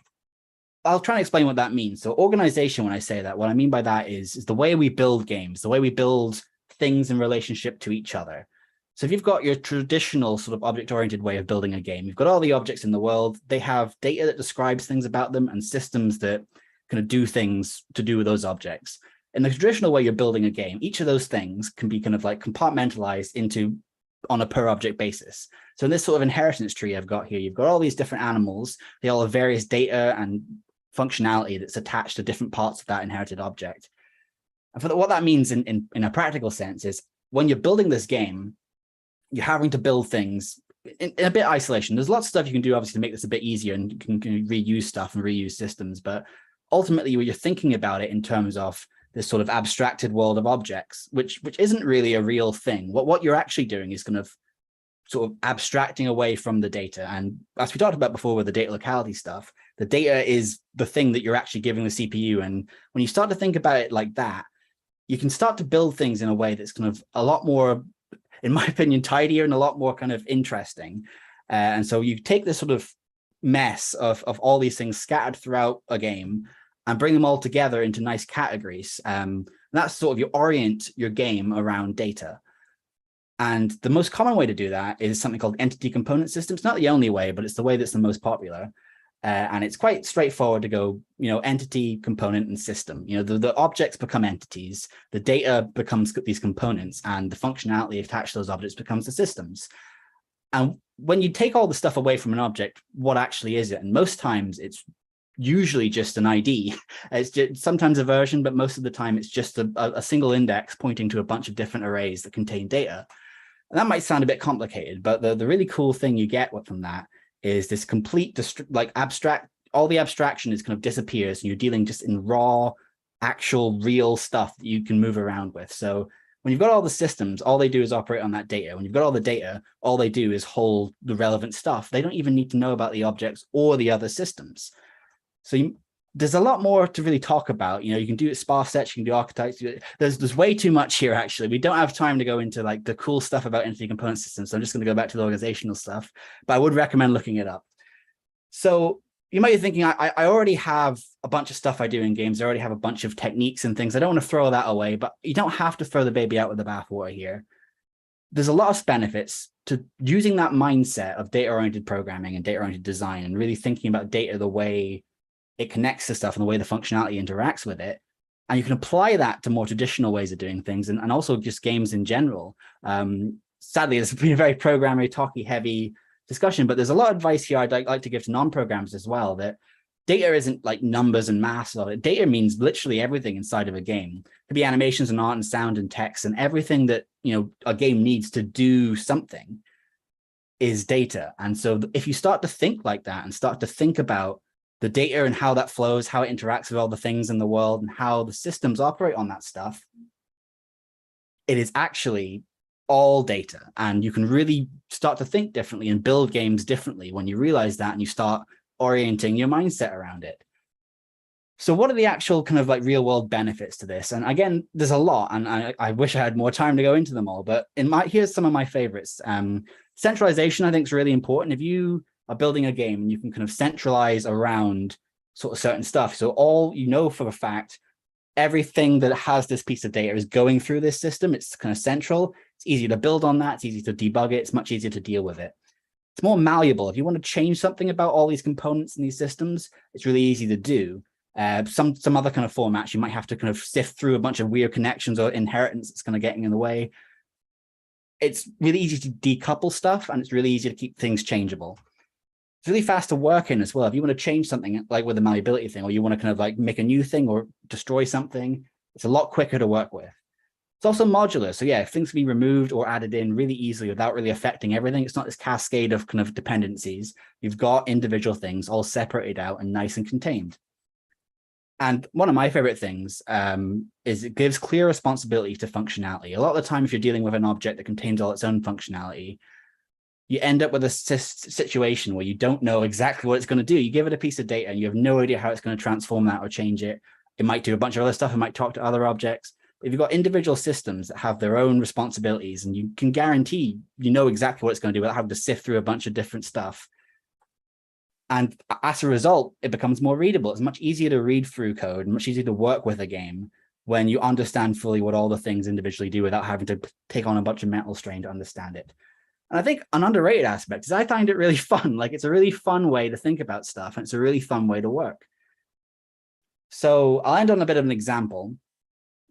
I'll try and explain what that means. So organization, when I say that, what I mean by that is the way we build games, the way we build things in relationship to each other. So if you've got your traditional sort of object-oriented way of building a game, you've got all the objects in the world, they have data that describes things about them and systems that kind of do things to do with those objects. In the traditional way you're building a game, each of those things can be kind of like compartmentalized on a per object basis. So in this sort of inheritance tree I've got here, you've got all these different animals. They all have various data and functionality that's attached to different parts of that inherited object. And what that means in a practical sense is when you're building this game, you're having to build things in a bit of isolation. There's lots of stuff you can do, obviously, to make this a bit easier, and you can reuse stuff and reuse systems. But ultimately, when you're thinking about it in terms of this sort of abstracted world of objects, which isn't really a real thing. What you're actually doing is kind of sort of abstracting away from the data. And as we talked about before with the data locality stuff, the data is the thing that you're actually giving the CPU. And when you start to think about it like that, you can start to build things in a way that's kind of a lot more, in my opinion, tidier and a lot more kind of interesting. And so you take this sort of mess of all these things scattered throughout a game and bring them all together into nice categories. That's sort of you orient your game around data. And the most common way to do that is something called entity component systems. Not the only way, but it's the way that's the most popular. And it's quite straightforward to go, entity, component, and system. The objects become entities, the data becomes these components, and the functionality attached to those objects becomes the systems. And when you take all the stuff away from an object, what actually is it? And most times it's usually just an ID. It's just sometimes a version, but most of the time it's just a single index pointing to a bunch of different arrays that contain data. And that might sound a bit complicated, but the really cool thing you get from that is this complete, abstract, all the abstraction is kind of disappears, and you're dealing just in raw, actual, real stuff that you can move around with. So when you've got all the systems, all they do is operate on that data. When you've got all the data, all they do is hold the relevant stuff. They don't even need to know about the objects or the other systems. So there's a lot more to really talk about. You can do sparse sets, you can do archetypes. There's way too much here, actually. We don't have time to go into the cool stuff about entity component systems. So I'm just going to go back to the organizational stuff, but I would recommend looking it up. So you might be thinking, I already have a bunch of stuff I do in games. I already have a bunch of techniques and things. I don't want to throw that away, but you don't have to throw the baby out with the bathwater here. There's a lot of benefits to using that mindset of data-oriented programming and data-oriented design and really thinking about data the way it connects to stuff and the way the functionality interacts with it. And you can apply that to more traditional ways of doing things and also just games in general. Sadly, it's been a very programmer, talky heavy discussion, but there's a lot of advice here I'd like to give to non-programmers as well, that data isn't like numbers and math. Data means literally everything inside of a game. It could be animations and art and sound and text, and everything that, you know, a game needs to do something is data. And so if you start to think like that and start to think about the data and how that flows, how it interacts with all the things in the world, and how the systems operate on that stuff, it is actually all data. And you can really start to think differently and build games differently when you realize that and you start orienting your mindset around it. So what are the actual kind of like real world benefits to this? And again, there's a lot, and I wish I had more time to go into them all, but here's some of my favorites. Centralization, I think, is really important. If you are building a game and you can kind of centralize around sort of certain stuff, so all you know for a fact, everything that has this piece of data is going through this system. It's kind of central. It's easy to build on that. It's easy to debug it. It's much easier to deal with it. It's more malleable. If you want to change something about all these components in these systems, it's really easy to do. Some other kind of formats, you might have to kind of sift through a bunch of weird connections or inheritance that's kind of getting in the way. It's really easy to decouple stuff, and it's really easy to keep things changeable. It's really fast to work in as well. If you want to change something like with the malleability thing, or you want to kind of like make a new thing or destroy something, it's a lot quicker to work with. It's also modular. So yeah, things can be removed or added in really easily without really affecting everything. It's not this cascade of kind of dependencies. You've got individual things all separated out and nice and contained. And one of my favorite things is it gives clear responsibility to functionality. A lot of the time, if you're dealing with an object that contains all its own functionality, you end up with a situation where you don't know exactly what it's going to do. You give it a piece of data and you have no idea how it's going to transform that or change it. It might do a bunch of other stuff. It might talk to other objects. But if you've got individual systems that have their own responsibilities, and you can guarantee you know exactly what it's going to do without having to sift through a bunch of different stuff. And as a result, it becomes more readable. It's much easier to read through code, much easier to work with a game when you understand fully what all the things individually do without having to take on a bunch of mental strain to understand it. And I think an underrated aspect is I find it really fun. Like, it's a really fun way to think about stuff, and it's a really fun way to work. So I'll end on a bit of an example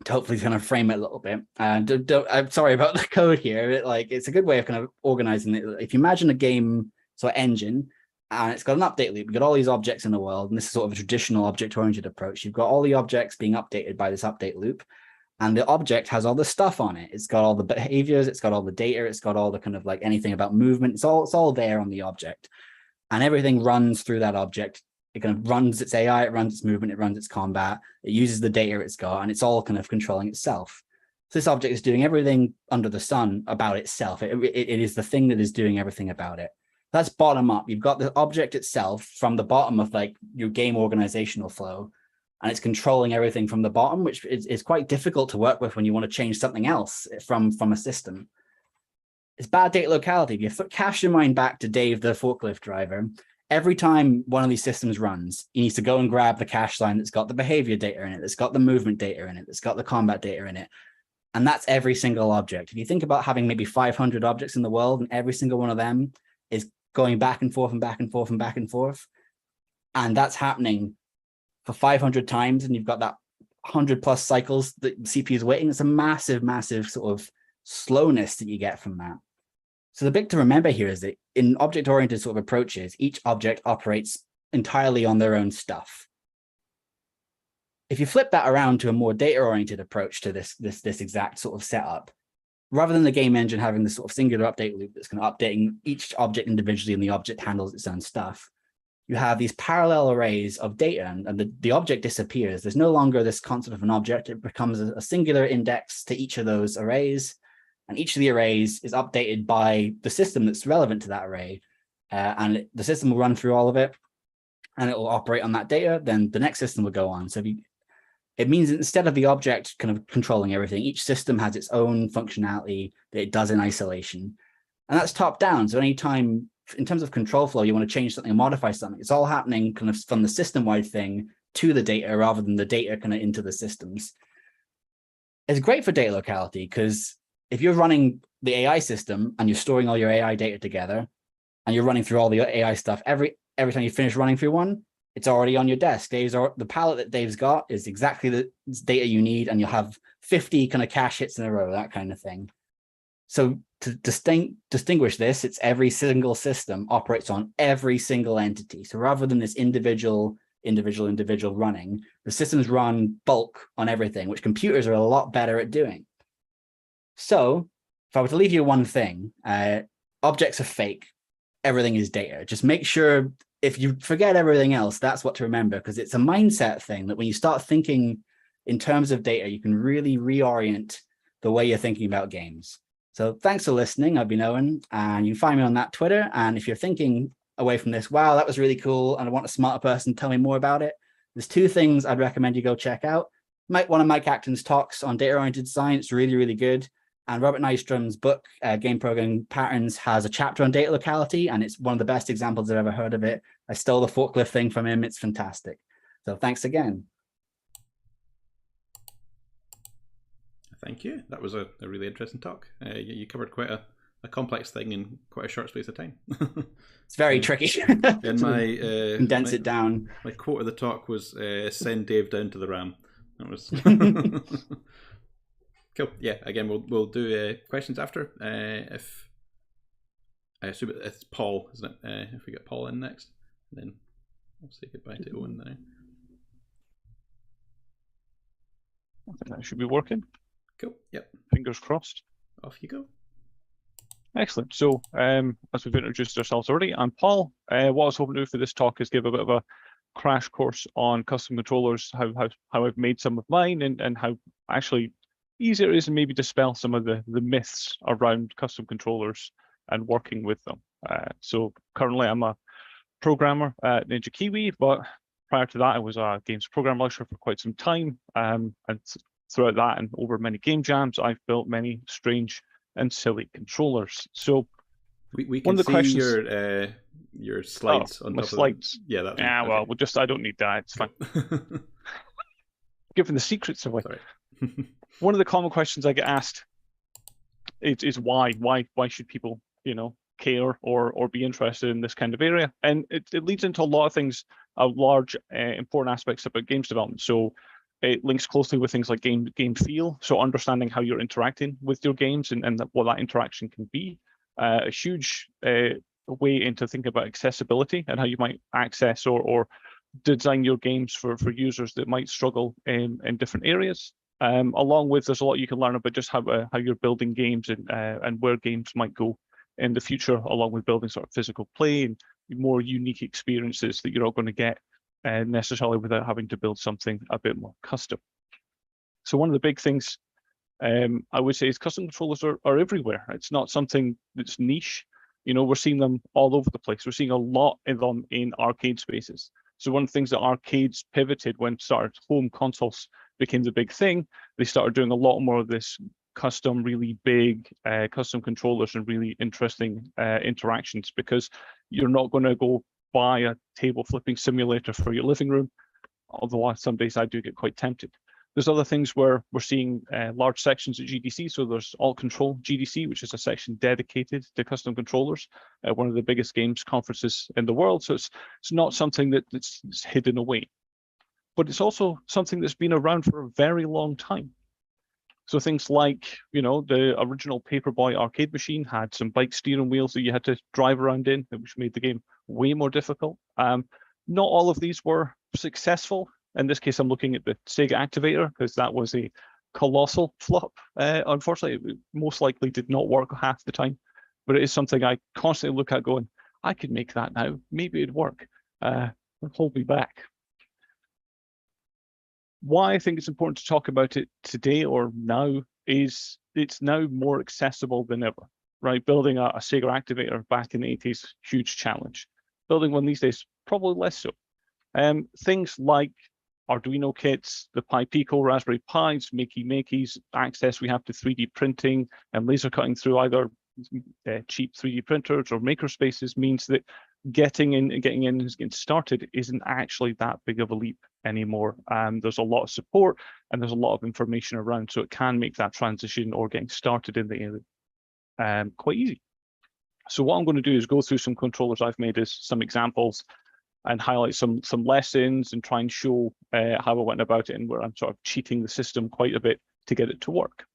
to hopefully kind of frame it a little bit. I'm sorry about the code here. It's a good way of kind of organizing it. If you imagine a game, so an engine, and it's got an update loop. You've got all these objects in the world, and this is sort of a traditional object-oriented approach. You've got all the objects being updated by this update loop, and the object has all the stuff on it. It's got all the behaviors, it's got all the data, it's got all the kind of like anything about movement. It's all there on the object, and everything runs through that object. It kind of runs its AI, it runs its movement, it runs its combat, it uses the data it's got, and it's all kind of controlling itself. So this object is doing everything under the sun about itself. It is the thing that is doing everything about it. That's bottom up. You've got the object itself from the bottom of like your game organizational flow, and it's controlling everything from the bottom, which is quite difficult to work with when you want to change something else from a system. It's bad data locality. If you cast your mind back to Dave, the forklift driver, every time one of these systems runs, he needs to go and grab the cache line that's got the behavior data in it, that's got the movement data in it, that's got the combat data in it. And that's every single object. If you think about having maybe 500 objects in the world, and every single one of them is going back and forth and back and forth and back and forth, and that's happening for 500 times, and you've got that 100 plus cycles that the CPU is waiting, it's a massive, massive sort of slowness that you get from that. So the big to remember here is that in object-oriented sort of approaches, each object operates entirely on their own stuff. If you flip that around to a more data-oriented approach to this exact sort of setup, rather than the game engine having this sort of singular update loop that's kind of updating each object individually and the object handles its own stuff, you have these parallel arrays of data, and the object disappears. There's no longer this concept of an object. It becomes a singular index to each of those arrays, and each of the arrays is updated by the system that's relevant to that array, and the system will run through all of it, and it will operate on that data. Then the next system will go on. So it means that instead of the object kind of controlling everything, each system has its own functionality that it does in isolation. And that's top down. So anytime, in terms of control flow, you want to change something or modify something, it's all happening kind of from the system-wide thing to the data rather than the data kind of into the systems. It's great for data locality because if you're running the AI system and you're storing all your AI data together and you're running through all the AI stuff, every time you finish running through one, it's already on your desk. The palette that Dave's got is exactly the data you need, and you'll have 50 kind of cache hits in a row, that kind of thing. So to distinguish this, it's every single system operates on every single entity. So rather than this individual individual running. The systems run bulk on everything, which computers are a lot better at doing. So if I were to leave you one thing, objects are fake. Everything is data. Just make sure if you forget everything else, that's what to remember, because it's a mindset thing that when you start thinking in terms of data, you can really reorient the way you're thinking about games. So thanks for listening. I've been Owen, and you can find me on that Twitter. And if you're thinking away from this, wow, that was really cool, and I want a smarter person to tell me more about it, there's two things I'd recommend you go check out. One of Mike Acton's talks on data-oriented design, it's really, really good. And Robert Nystrom's book, Game Programming Patterns, has a chapter on data locality, and it's one of the best examples I've ever heard of it. I stole the forklift thing from him. It's fantastic. So thanks again. Thank you. That was a really interesting talk. You covered quite a complex thing in quite a short space of time. It's very tricky. And condense it down. My quote of the talk was "Send Dave down to the Ram." That was cool. Yeah. Again, we'll do questions after. If I assume it's Paul, isn't it? If we get Paul in next, then we'll say goodbye to Owen now. I think that should be working. Cool. Yep. Fingers crossed. Off you go. Excellent. So, as we've introduced ourselves already, I'm Paul. What I was hoping to do for this talk is give a bit of a crash course on custom controllers, how I've made some of mine, and how actually easier it is to maybe dispel some of the myths around custom controllers and working with them. So currently I'm a programmer at Ninja Kiwi, but prior to that I was a games program lecturer for quite some time. And throughout that and over many game jams, I've built many strange and silly controllers. So we can see your slides on my top slides. Of yeah, that. Yeah, okay. Well, I don't need that. It's fine. Given the secrets away. Sorry. One of the common questions I get asked is why should people, care or be interested in this kind of area? And it leads into a lot of things, large important aspects about games development. So it links closely with things like game feel. So understanding how you're interacting with your games and what that interaction can be. A huge way into thinking about accessibility and how you might access or design your games for users that might struggle in different areas. Along with, there's a lot you can learn about just how you're building games and where games might go in the future, along with building sort of physical play and more unique experiences that you're not going to get necessarily without having to build something a bit more custom. So one of the big things I would say is custom controllers are everywhere. It's not something that's niche. We're seeing them all over the place. We're seeing a lot of them in arcade spaces. So one of the things that arcades pivoted when home consoles became the big thing, they started doing a lot more of this custom, really big custom controllers and really interesting interactions, because you're not going to go buy a table flipping simulator for your living room, although some days I do get quite tempted. There's other things where we're seeing large sections at GDC. So there's All Control GDC, which is a section dedicated to custom controllers, one of the biggest games conferences in the world. So it's not something that's hidden away, but it's also something that's been around for a very long time. So things like, the original Paperboy arcade machine had some bike steering wheels that you had to drive around in, which made the game way more difficult. Not all of these were successful. In this case, I'm looking at the Sega Activator, because that was a colossal flop. Unfortunately, it most likely did not work half the time, but it is something I constantly look at going, I could make that now. Maybe it'd work. Hold me back. Why I think it's important to talk about it today or now is it's now more accessible than ever, right? Building a Sega Activator back in the 80s, huge challenge. Building one these days, probably less so. Things like Arduino kits, the Pi Pico, Raspberry Pis, Makey-Makeys, access we have to 3D printing and laser cutting through either cheap 3D printers or makerspaces means that getting in and getting started isn't actually that big of a leap anymore. There's a lot of support and there's a lot of information around, so it can make that transition or getting started in the area quite easy. So what I'm going to do is go through some controllers I've made as some examples and highlight some lessons and try and show how I went about it and where I'm sort of cheating the system quite a bit to get it to work.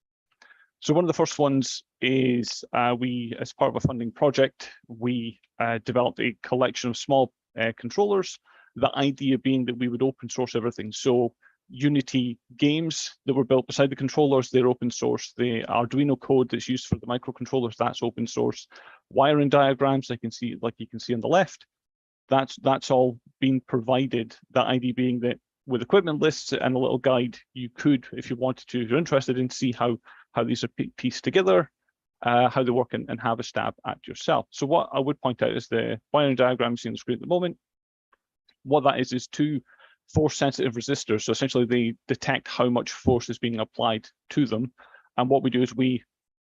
So one of the first ones is we, as part of a funding project, we developed a collection of small controllers The idea being that we would open source everything. So Unity games that were built beside the controllers, they're open source. The Arduino code that's used for the microcontrollers, that's open source. Wiring diagrams, like you can see on the left, that's all been provided. The idea being that with equipment lists and a little guide, you could, if you wanted to, if you're interested in, see how these are pieced together, how they work, and have a stab at yourself. So what I would point out is the wiring diagram you see on the screen at the moment. What that is two force-sensitive resistors. So essentially, they detect how much force is being applied to them. And what we do is we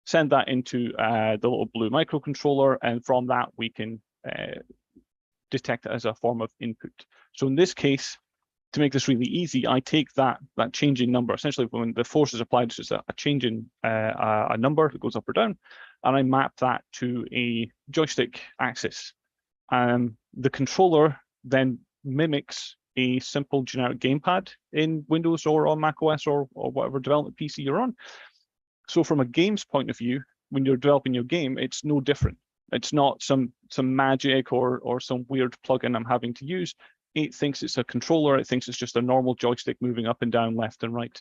send that into the little blue microcontroller, and from that we can detect it as a form of input. So in this case, to make this really easy, I take that changing number. Essentially, when the force is applied, it's just a change in a number that goes up or down, and I map that to a joystick axis. The controller then mimics a simple generic gamepad in Windows or on macOS or whatever development PC you're on. So from a games point of view, when you're developing your game, it's no different. It's not some magic or some weird plugin I'm having to use. It thinks it's a controller. It thinks it's just a normal joystick moving up and down, left and right,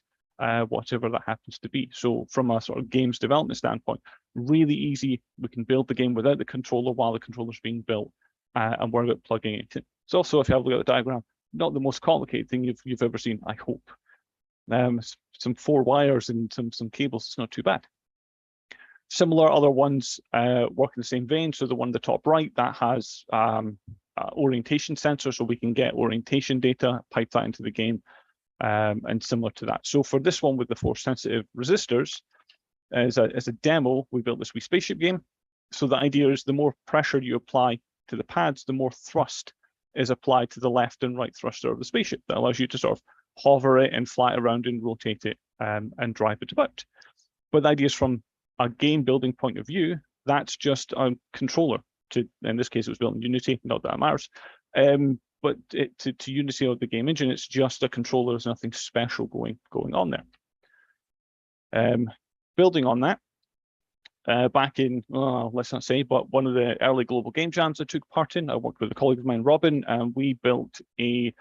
whatever that happens to be. So from a sort of games development standpoint, really easy. We can build the game without the controller while the controller's being built, and worry about plugging it in. It's also, if you have a look at the diagram, not the most complicated thing you've ever seen, I hope. Some 4 wires and some cables, it's not too bad. Similar other ones work in the same vein. So the one on the top right, that has orientation sensor, so we can get orientation data, pipe that into the game, and similar to that. So for this one with the force-sensitive resistors, as a demo, we built this wee spaceship game. So the idea is the more pressure you apply to the pads, the more thrust is applied to the left and right thruster of the spaceship. That allows you to sort of hover it and fly it around and rotate it and drive it about. But the idea is from a game building point of view, that's just a controller. In this case, it was built in Unity, not that it matters. But to Unity or the game engine, it's just a controller. There's nothing special going on there. Building on that, back in, let's not say, but one of the early global game jams I took part in, I worked with a colleague of mine, Robin, and we built a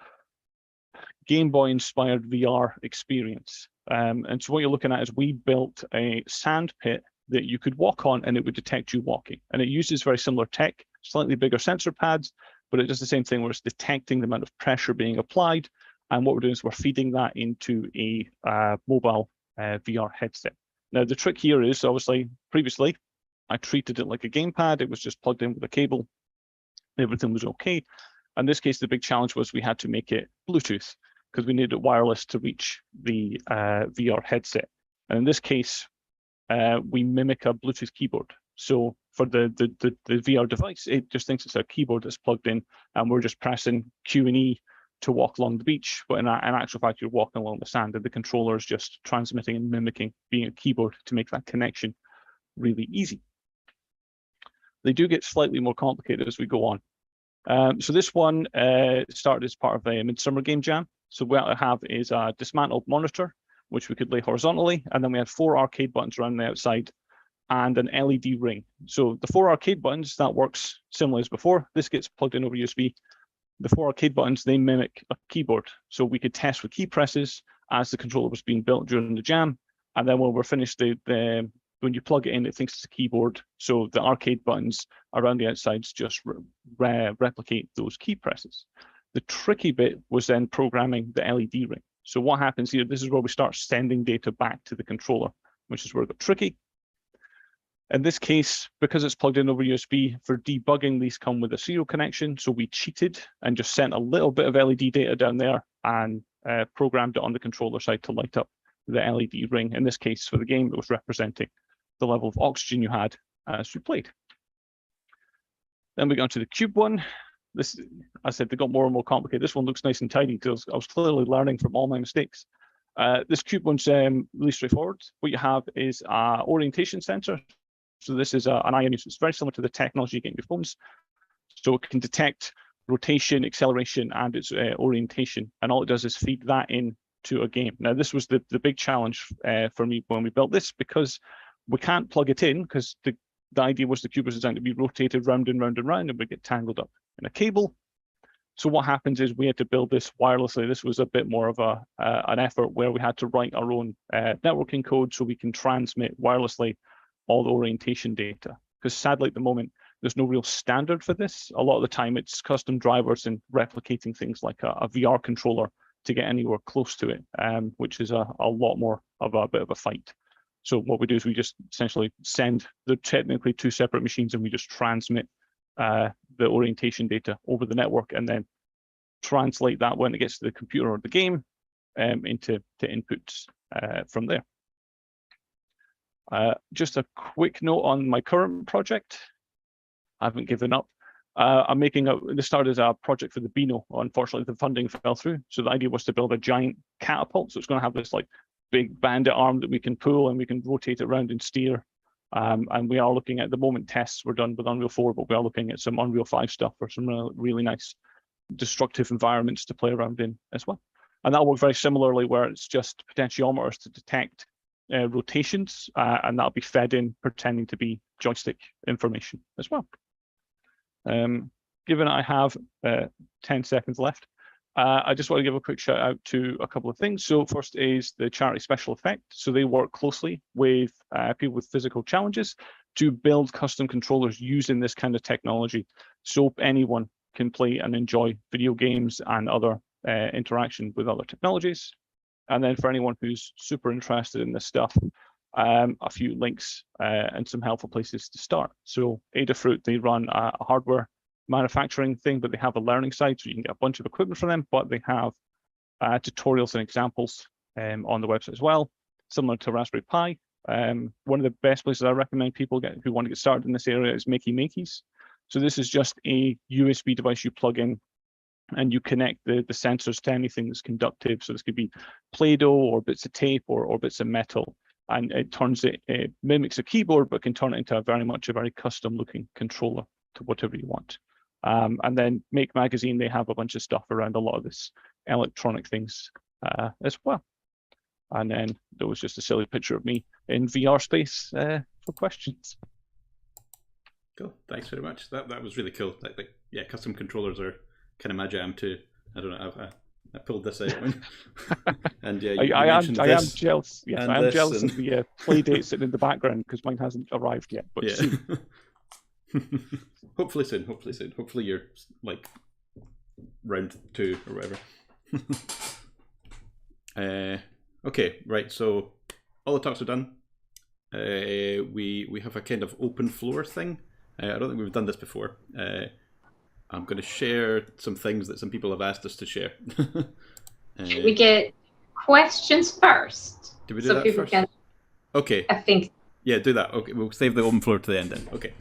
Game Boy inspired VR experience. And so what you're looking at is we built a sand pit that you could walk on and it would detect you walking. And it uses very similar tech, slightly bigger sensor pads, but it does the same thing where it's detecting the amount of pressure being applied. And what we're doing is we're feeding that into a mobile VR headset. Now, the trick here is obviously previously I treated it like a gamepad. It was just plugged in with a cable. Everything was okay. In this case, the big challenge was we had to make it Bluetooth because we needed it wireless to reach the VR headset. And in this case, we mimic a Bluetooth keyboard. So for the VR device, it just thinks it's a keyboard that's plugged in, and we're just pressing Q and E to walk along the beach. But in actual fact, you're walking along the sand, and the controller is just transmitting and mimicking being a keyboard to make that connection really easy. They do get slightly more complicated as we go on. So this one started as part of a Midsummer Game Jam. So what I have is a dismantled monitor, which we could lay horizontally, and then we had 4 arcade buttons around the outside and an LED ring. So the 4 arcade buttons, that works similar as before. This gets plugged in over USB. The 4 arcade buttons, they mimic a keyboard. So we could test with key presses as the controller was being built during the jam. And then when we're finished, when you plug it in, it thinks it's a keyboard. So the arcade buttons around the outsides just replicate those key presses. The tricky bit was then programming the LED ring. So what happens here, this is where we start sending data back to the controller, which is where it got tricky. In this case, because it's plugged in over USB, for debugging, these come with a serial connection. So we cheated and just sent a little bit of LED data down there and programmed it on the controller side to light up the LED ring. In this case, for the game, it was representing the level of oxygen you had as you played. Then we got to the cube one. This, I said, they got more and more complicated. This one looks nice and tidy because I was clearly learning from all my mistakes. This cube one's really straightforward. What you have is an orientation sensor. So this is an ion. It's very similar to the technology you get in your phones. So it can detect rotation, acceleration, and its orientation. And all it does is feed that into a game. Now, this was the big challenge for me when we built this, because we can't plug it in, because the idea was the cube was designed to be rotated round and round and round, and we get tangled up in a cable. So what happens is we had to build this wirelessly. This was a bit more of an effort where we had to write our own networking code so we can transmit wirelessly all the orientation data. Because sadly at the moment, there's no real standard for this. A lot of the time it's custom drivers and replicating things like a VR controller to get anywhere close to it, which is a lot more of a bit of a fight. So what we do is we just essentially send the technically two separate machines and we just transmit the orientation data over the network and then translate that when it gets to the computer or the game into inputs from there. Just a quick note on my current project. I haven't given up. This started as a project for the Beano. Unfortunately, the funding fell through. So the idea was to build a giant catapult. So it's going to have this like big bandit arm that we can pull and we can rotate it around and steer. And we are looking at the moment tests were done with Unreal 4, but we are looking at some Unreal 5 stuff for some really nice destructive environments to play around in as well. And that'll work very similarly where it's just potentiometers to detect rotations, and that'll be fed in pretending to be joystick information as well. Given I have 10 seconds left, I just want to give a quick shout out to a couple of things. So first is the charity Special Effect. So they work closely with people with physical challenges to build custom controllers using this kind of technology so anyone can play and enjoy video games and other interaction with other technologies. And then for anyone who's super interested in this stuff, a few links and some helpful places to start. So Adafruit, they run a hardware manufacturing thing, but they have a learning side, so you can get a bunch of equipment from them, but they have tutorials and examples on the website as well, similar to Raspberry Pi. One of the best places I recommend people who want to get started in this area is Makey Makeys. So this is just a USB device you plug in and you connect the sensors to anything that's conductive. So this could be Play-Doh or bits of tape or bits of metal. And it mimics a keyboard, but can turn it into very custom looking controller to whatever you want. And then Make Magazine, they have a bunch of stuff around a lot of this electronic things as well. And then there was just a silly picture of me in VR space for questions. Cool, thanks very much. That was really cool. Yeah, custom controllers are kind of my jam too. I don't know. I pulled this out, and yeah, I am jealous. Yes, I am jealous of the play date sitting in the background because mine hasn't arrived yet. But yeah. Soon. Hopefully soon. Hopefully you're like round 2 or whatever. Okay, right. So all the talks are done. We have a kind of open floor thing. I don't think we've done this before. I'm going to share some things that some people have asked us to share. Should we get questions first? Do we do that first? Okay. I think. Yeah, do that. Okay, we'll save the open floor to the end then. Okay.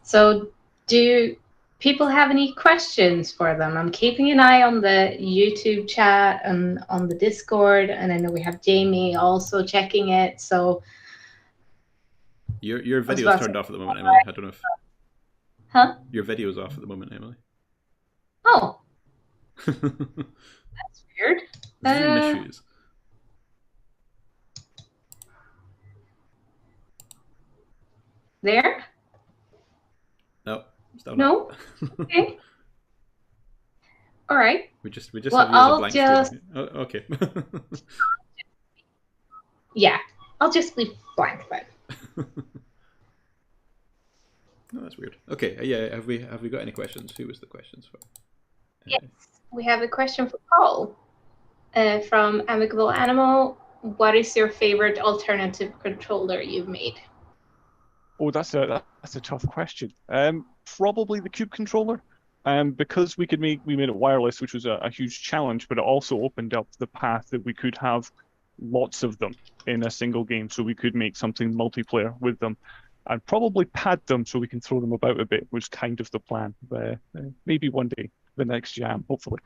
So, do people have any questions for them? I'm keeping an eye on the YouTube chat and on the Discord, and I know we have Jamie also checking it. So, your video is turned off at the moment, Emily. I don't know if. Huh? Your video's off at the moment, Emily. Oh. That's weird. Zoom issues. There? No. Still no? Okay. All right. We just well, have you as a blank screen. Oh, okay. Yeah, I'll just leave blank then. No, that's weird. Okay, yeah. Have we got any questions? Who was the questions for? Yes, we have a question for Paul from Amicable Animal. What is your favorite alternative controller you've made? Oh, that's a tough question. Probably the Cube controller. Because we made it wireless, which was a huge challenge, but it also opened up the path that we could have lots of them in a single game, so we could make something multiplayer with them. And probably pad them so we can throw them about a bit was kind of the plan. Maybe one day, the next jam, hopefully.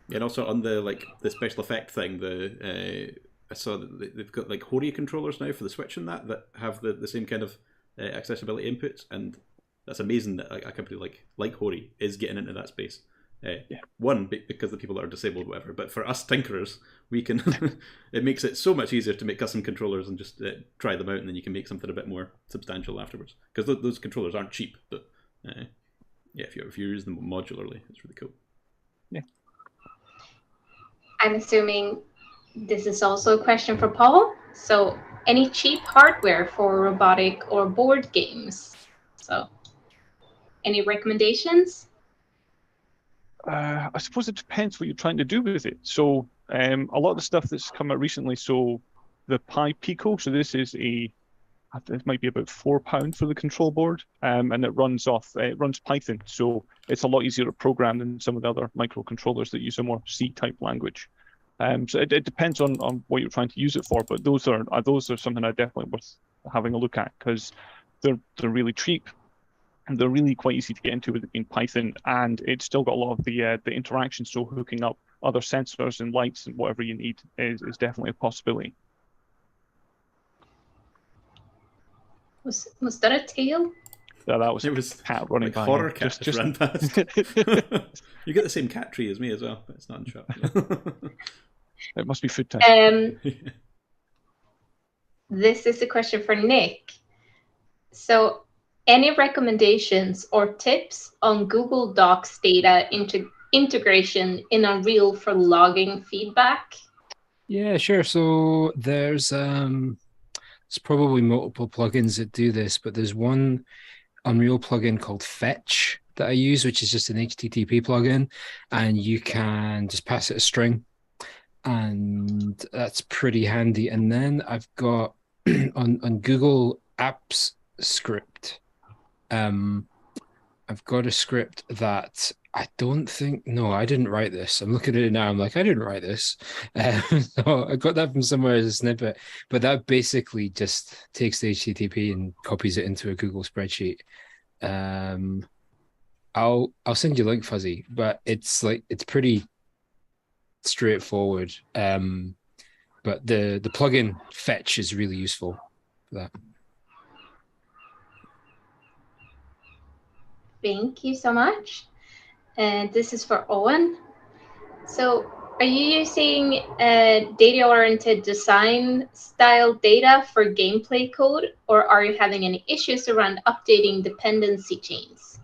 Yeah, and also on the special effect thing, I saw that they've got like Hori controllers now for the Switch and that have the same kind of accessibility inputs, and that's amazing that a company like Hori is getting into that space. One, because the people that are disabled, whatever. But for us tinkerers, we can. It makes it so much easier to make custom controllers and just try them out, and then you can make something a bit more substantial afterwards. Because those controllers aren't cheap, but if you use them modularly, it's really cool. Yeah. I'm assuming this is also a question for Paul. So, any cheap hardware for robotic or board games? So, any recommendations? I suppose it depends what you're trying to do with it. So a lot of the stuff that's come out recently, so the Pi Pico, so this is it might be about £4 for the control board, and it runs Python, so it's a lot easier to program than some of the other microcontrollers that use a more C-type language. So it depends on what you're trying to use it for, but those are something I definitely worth having a look at, because they're really cheap. And they're really quite easy to get into with it being Python, and it's still got a lot of the interaction. So hooking up other sensors and lights and whatever you need is definitely a possibility. Was that a tail? Yeah, that was It was a cat running like by. horror cat just ran past. You get the same cat tree as me as well, but it's not in shop. It must be food time. This is a question for Nick. So, any recommendations or tips on Google Docs data integration in Unreal for logging feedback? Yeah, sure. So there's probably multiple plugins that do this, but there's one Unreal plugin called Fetch that I use, which is just an HTTP plugin, and you can just pass it a string, and that's pretty handy. And then I've got on Google Apps Script, I've got a script that I didn't write this. I'm looking at it now. I'm like, I didn't write this. So I got that from somewhere as a snippet, but that basically just takes the HTTP and copies it into a Google spreadsheet. I'll send you a link, Fuzzy, but it's pretty straightforward. But the plugin Fetch is really useful for that. Thank you so much. And this is for Owen. So, are you using data-oriented design style data for gameplay code, or are you having any issues around updating dependency chains?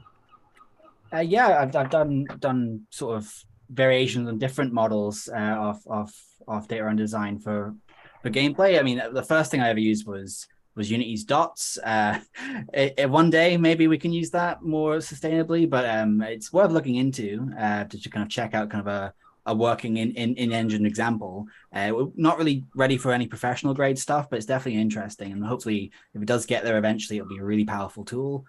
Yeah, I've done sort of variations on different models of data and design for gameplay. I mean, the first thing I ever used was Unity's dots. One day maybe we can use that more sustainably, but it's worth looking into to kind of check out kind of a working in-engine example. We're not really ready for any professional grade stuff, but it's definitely interesting, and hopefully if it does get there eventually, it'll be a really powerful tool.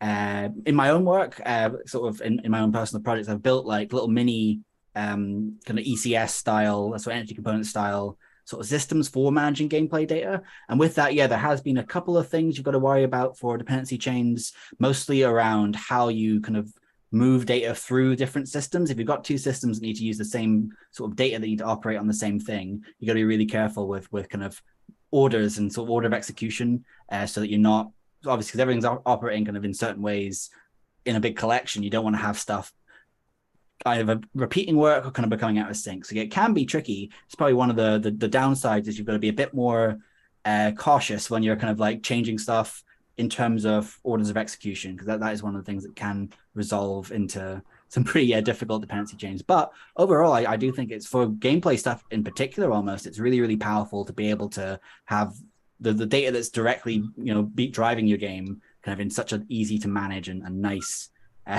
In my own work, sort of in my own personal projects, I've built like little mini kind of ECS style, so energy component style sort of systems for managing gameplay data. And with that, yeah, there has been a couple of things you've got to worry about for dependency chains, mostly around how you kind of move data through different systems. If you've got two systems that need to use the same sort of data that need to operate on the same thing, you got to be really careful with kind of orders and sort of order of execution, so that you're not, obviously because everything's operating kind of in certain ways in a big collection, you don't want to have stuff either repeating work or kind of becoming out of sync. So it can be tricky. It's probably one of the downsides is you've got to be a bit more cautious when you're kind of like changing stuff in terms of orders of execution, because that is one of the things that can resolve into some pretty difficult dependency chains. But overall, I do think it's for gameplay stuff in particular, almost, it's really, really powerful to be able to have the data that's directly, driving your game kind of in such an easy to manage and nice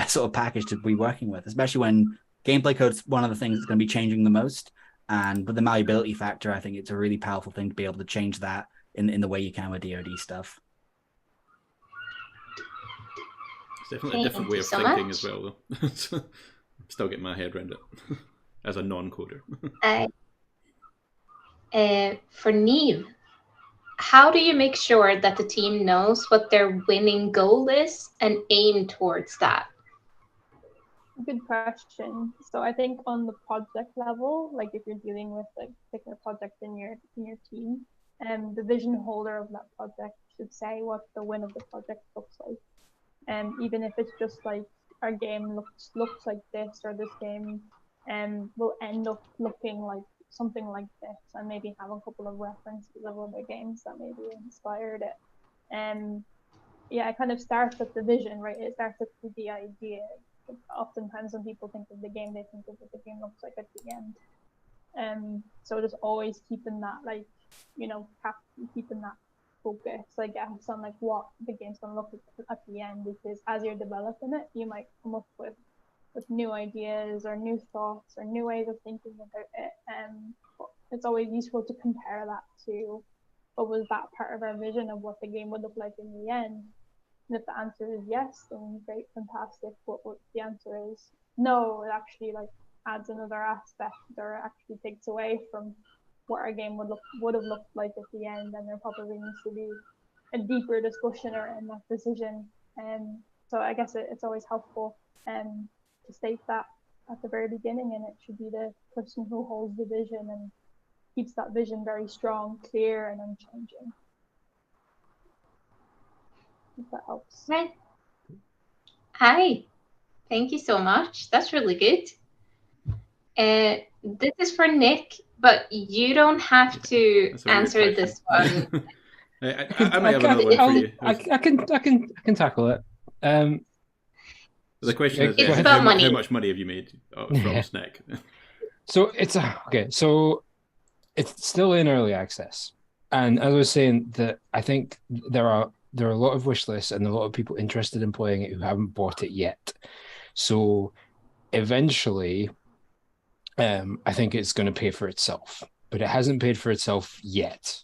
sort of package to be working with, especially when gameplay code's one of the things that's going to be changing the most. And with the malleability factor, I think it's a really powerful thing to be able to change that in the way you can with DoD stuff. It's definitely a different way of thinking as well, though. I'm still getting my head around it as a non-coder. For Niamh, how do you make sure that the team knows what their winning goal is and aim towards that? Good question. So I think on the project level, like if you're dealing with like a particular project in your team, the vision holder of that project should say what the win of the project looks like. And even if it's just like our game looks like this, or this game will end up looking like something like this, and maybe have a couple of references of other games that maybe inspired it. Yeah, it kind of starts at the vision, right? It starts at the idea. Oftentimes when people think of the game, they think of what the game looks like at the end. So just always keeping that, like, you know, keeping that focus, I guess, on like what the game's gonna look like at the end, because as you're developing it, you might come up with new ideas or new thoughts or new ways of thinking about it. But it's always useful to compare that to what was that part of our vision of what the game would look like in the end. And if the answer is yes, then great, fantastic. But what the answer is no, it actually like adds another aspect, or actually takes away from what our game would have looked like at the end, and there probably needs to be a deeper discussion around that decision. So I guess it's always helpful to state that at the very beginning, and it should be the person who holds the vision and keeps that vision very strong, clear, and unchanging. If that helps. Right. Hi. Thank you so much. That's really good. This is for Nick, but you don't have to answer this one. I might have another one for you. I can tackle it. The question is, it's about money. How much money have you made from Snek? So it's okay. So it's still in early access, and as I was saying, that I think there are a lot of wish lists and a lot of people interested in playing it who haven't bought it yet. So eventually, I think it's going to pay for itself, but it hasn't paid for itself yet.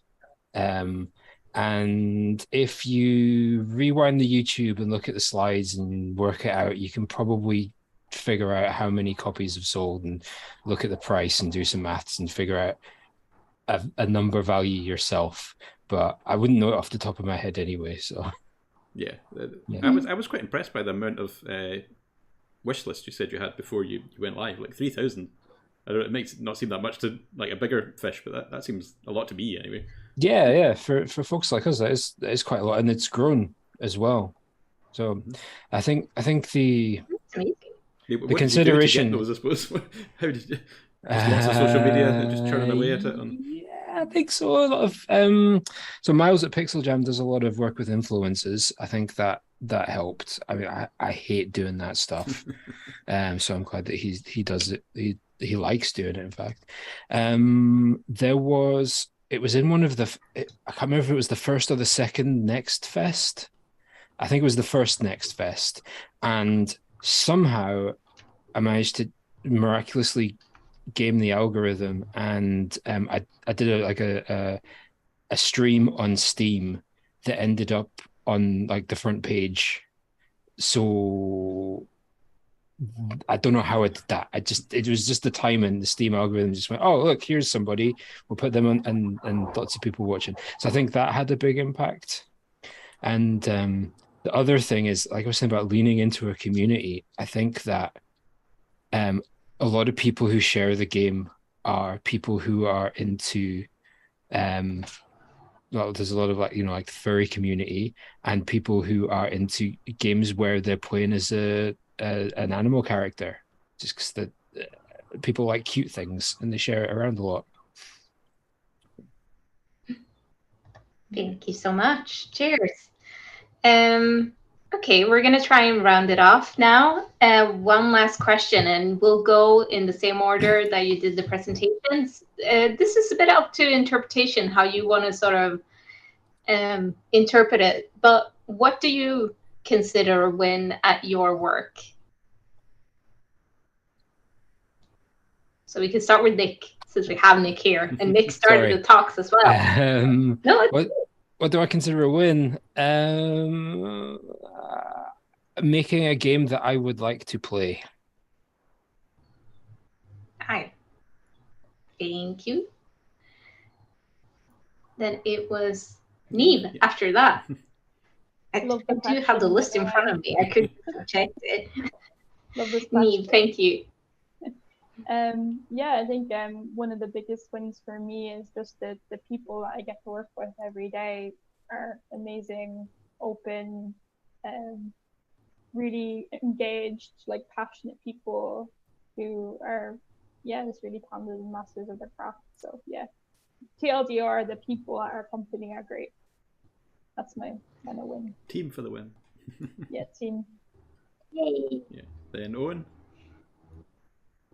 And if you rewind the YouTube and look at the slides and work it out, you can probably figure out how many copies have sold and look at the price and do some maths and figure out a number value yourself. But I wouldn't know it off the top of my head anyway. So yeah. I was quite impressed by the amount of wish list you said you had before you went live, like 3,000. I don't know, it makes it not seem that much to like a bigger fish, but that seems a lot to me anyway. Yeah. For folks like us, that is quite a lot, and it's grown as well. So I think the consideration. Did you get those, I suppose. How did you? Just lots of social media, just churning away at it. Yeah, I think so. A lot of so Miles at Pixel Jam does a lot of work with influencers. I think that helped. I mean, I hate doing that stuff. So I'm glad that he does it. He likes doing it. In fact, it was in one of the. I can't remember if it was the first or the second Next Fest. I think it was the first Next Fest, and somehow I managed to miraculously game the algorithm, and I did a stream on Steam that ended up on like the front page. So I don't know how I did that. It was just the timing. The Steam algorithm just went, oh look, here's somebody. We'll put them on, and lots of people watching. So I think that had a big impact. And the other thing is, like I was saying about leaning into a community. I think that a lot of people who share the game are people who are into well, there's a lot of like the furry community and people who are into games where they're playing as an animal character, just because people like cute things and they share it around a lot. Thank you so much. Cheers. Okay, we're going to try and round it off now. One last question, and we'll go in the same order that you did the presentations. This is a bit up to interpretation, how you want to sort of interpret it. But what do you consider when at your work? So we can start with Nick, since we have Nick here. And Nick started the talks as well. What do I consider a win? Making a game that I would like to play. Hi. Thank you. Then it was Niamh after that. I do have the list in front of me. I could check it. Niamh, thank you. Yeah, I think one of the biggest wins for me is just the people that I get to work with every day are amazing, open, really engaged, like passionate people who are, just really talented and masters of their craft. So yeah, TLDR, the people at our company are great. That's my kind of win. Team for the win. Yeah, team. Yay. Yeah. Then Owen.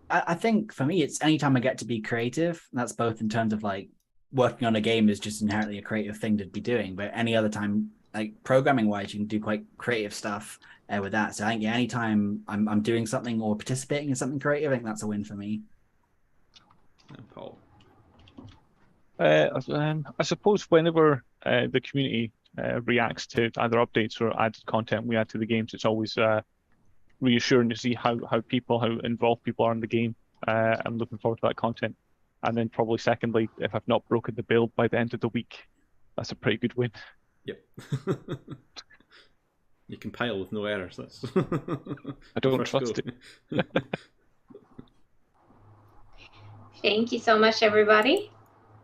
I think for me, it's anytime I get to be creative. That's both in terms of like working on a game is just inherently a creative thing to be doing, but any other time, like programming wise, you can do quite creative stuff with that. So I think anytime I'm doing something or participating in something creative, I think that's a win for me. And Paul. I suppose whenever the community reacts to either updates or added content we add to the games, it's always reassuring to see how involved people are in the game. I'm looking forward to that content. And then probably secondly, if I've not broken the build by the end of the week, that's a pretty good win. Yep. You compile with no errors. That's I don't trust it. Thank you so much, everybody.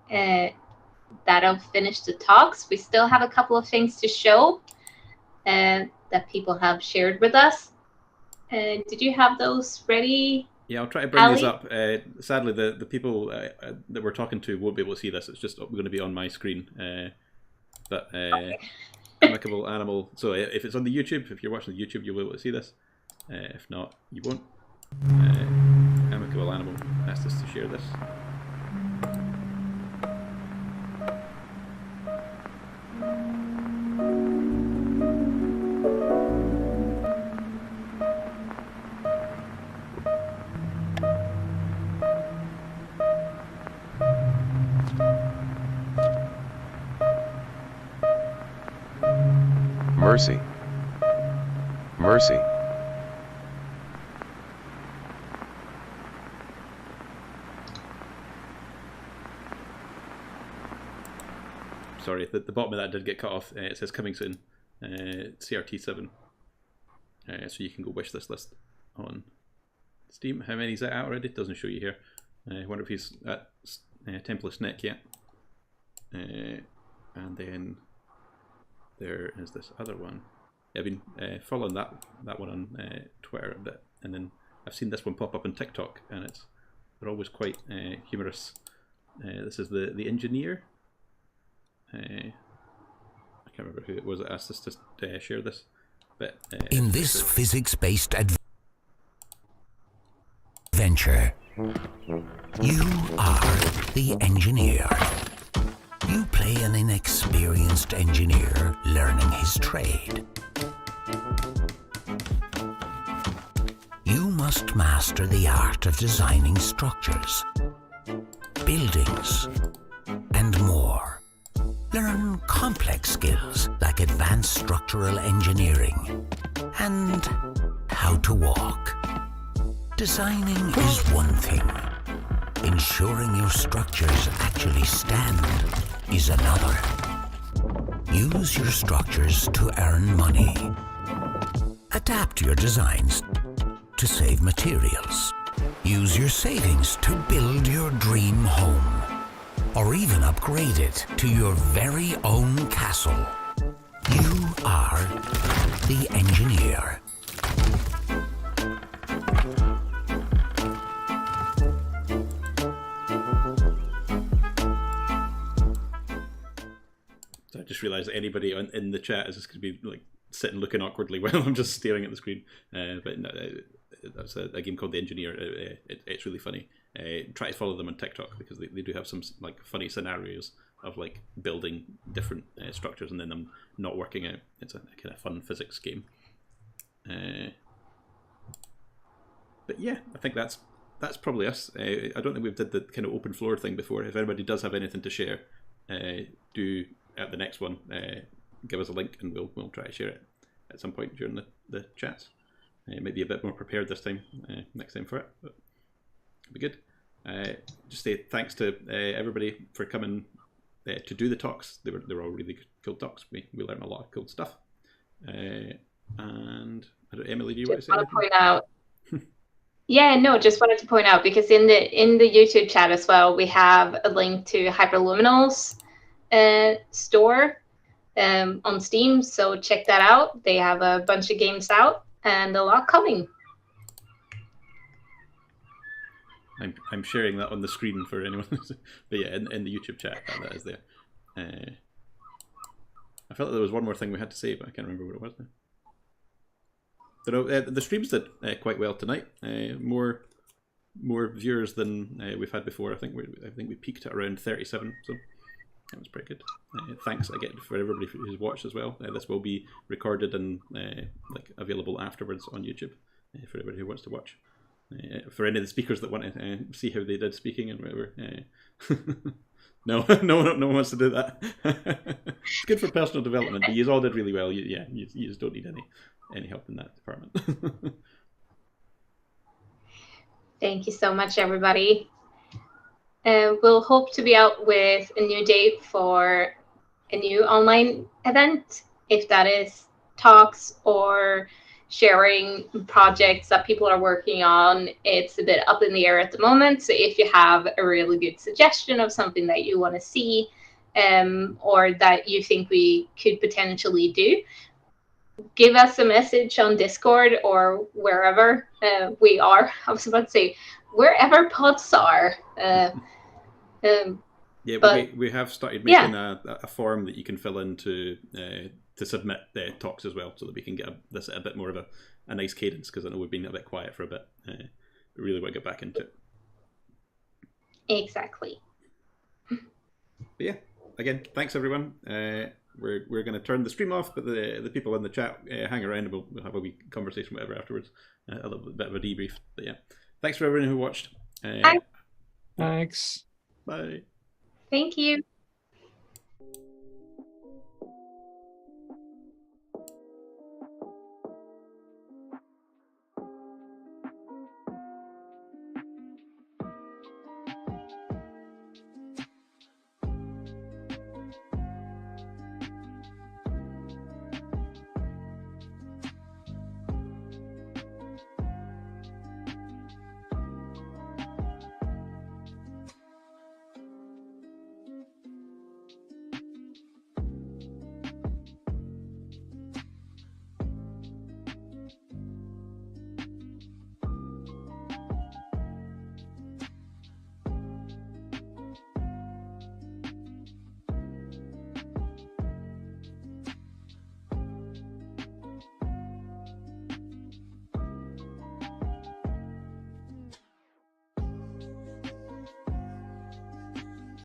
That'll finish the talks. We still have a couple of things to show that people have shared with us. Did you have those ready? Yeah, I'll try to bring Ali? these up. Sadly, the people that we're talking to won't be able to see this. It's just going to be on my screen. But Okay. Amicable Animal. So if it's on the YouTube, if you're watching the YouTube, you'll be able to see this. If not, you won't. Amicable Animal asked us to share this. Mercy. Mercy. Sorry, the bottom of that did get cut off. It says coming soon. CRT7. So you can go wish this list on Steam. How many is that out already? It doesn't show you here. I wonder if he's at Temple of Snek yet. And then there is this other one. Yeah, I've been following that one on Twitter a bit, and then I've seen this one pop up on TikTok, and they're always quite humorous. This is the engineer. I can't remember who it was that asked us to share this, but in this physics-based adventure, you are the engineer. You play an inexperienced engineer learning his trade. You must master the art of designing structures, buildings, and more. Learn complex skills like advanced structural engineering and how to walk. Designing is one thing. Ensuring your structures actually stand is another. Use your structures to earn money. Adapt your designs to save materials. Use your savings to build your dream home, or even upgrade it to your very own castle. You are the engineer. So I just realised that anybody in the chat is just going to be like sitting looking awkwardly while I'm just staring at the screen. But no, that's a game called The Engineer. It's really funny. Try to follow them on TikTok because they do have some like funny scenarios of like building different structures and then them not working out. It's a kind of fun physics game. But yeah, I think that's probably us. I don't think we've did the kind of open floor thing before. If anybody does have anything to share, do at the next one give us a link and we'll try to share it at some point during the chats. Maybe a bit more prepared this time, next time for it, but it'll be good. Just say thanks to everybody for coming to do the talks. They were all really cool talks. We learned a lot of cool stuff. And I don't, Emily, do you want to say anything? Point out. Yeah, no, just wanted to point out because in the YouTube chat as well, we have a link to Hyper Luminal's store on Steam. So check that out. They have a bunch of games out, and a lot coming. I'm sharing that on the screen for anyone. But yeah, in the YouTube chat, that is there. I felt like there was one more thing we had to say, but I can't remember what it was now. The streams did quite well tonight. More viewers than we've had before. I think we peaked at around 37, so that was pretty good. Thanks again for everybody who's watched as well. This will be recorded and like available afterwards on YouTube for everybody who wants to watch. For any of the speakers that want to see how they did speaking and whatever. No one wants to do that. It's good for personal development, but you all did really well. You just don't need any help in that department. Thank you so much, everybody. We'll hope to be out with a new date for a new online event, if that is talks or sharing projects that people are working on. It's a bit up in the air at the moment, so if you have a really good suggestion of something that you want to see or that you think we could potentially do, give us a message on Discord or wherever we are. I was about to say wherever pods are. We have started making a form that you can fill in to submit talks as well, so that we can get this a bit more of a nice cadence, because I know we've been a bit quiet for a bit. We really want to get back into it. Exactly. But yeah, again, thanks everyone. We're going to turn the stream off, but the people in the chat hang around and we'll have a wee conversation, whatever, afterwards. A little bit of a debrief. But yeah, thanks for everyone who watched. Thanks. Bye. Thank you.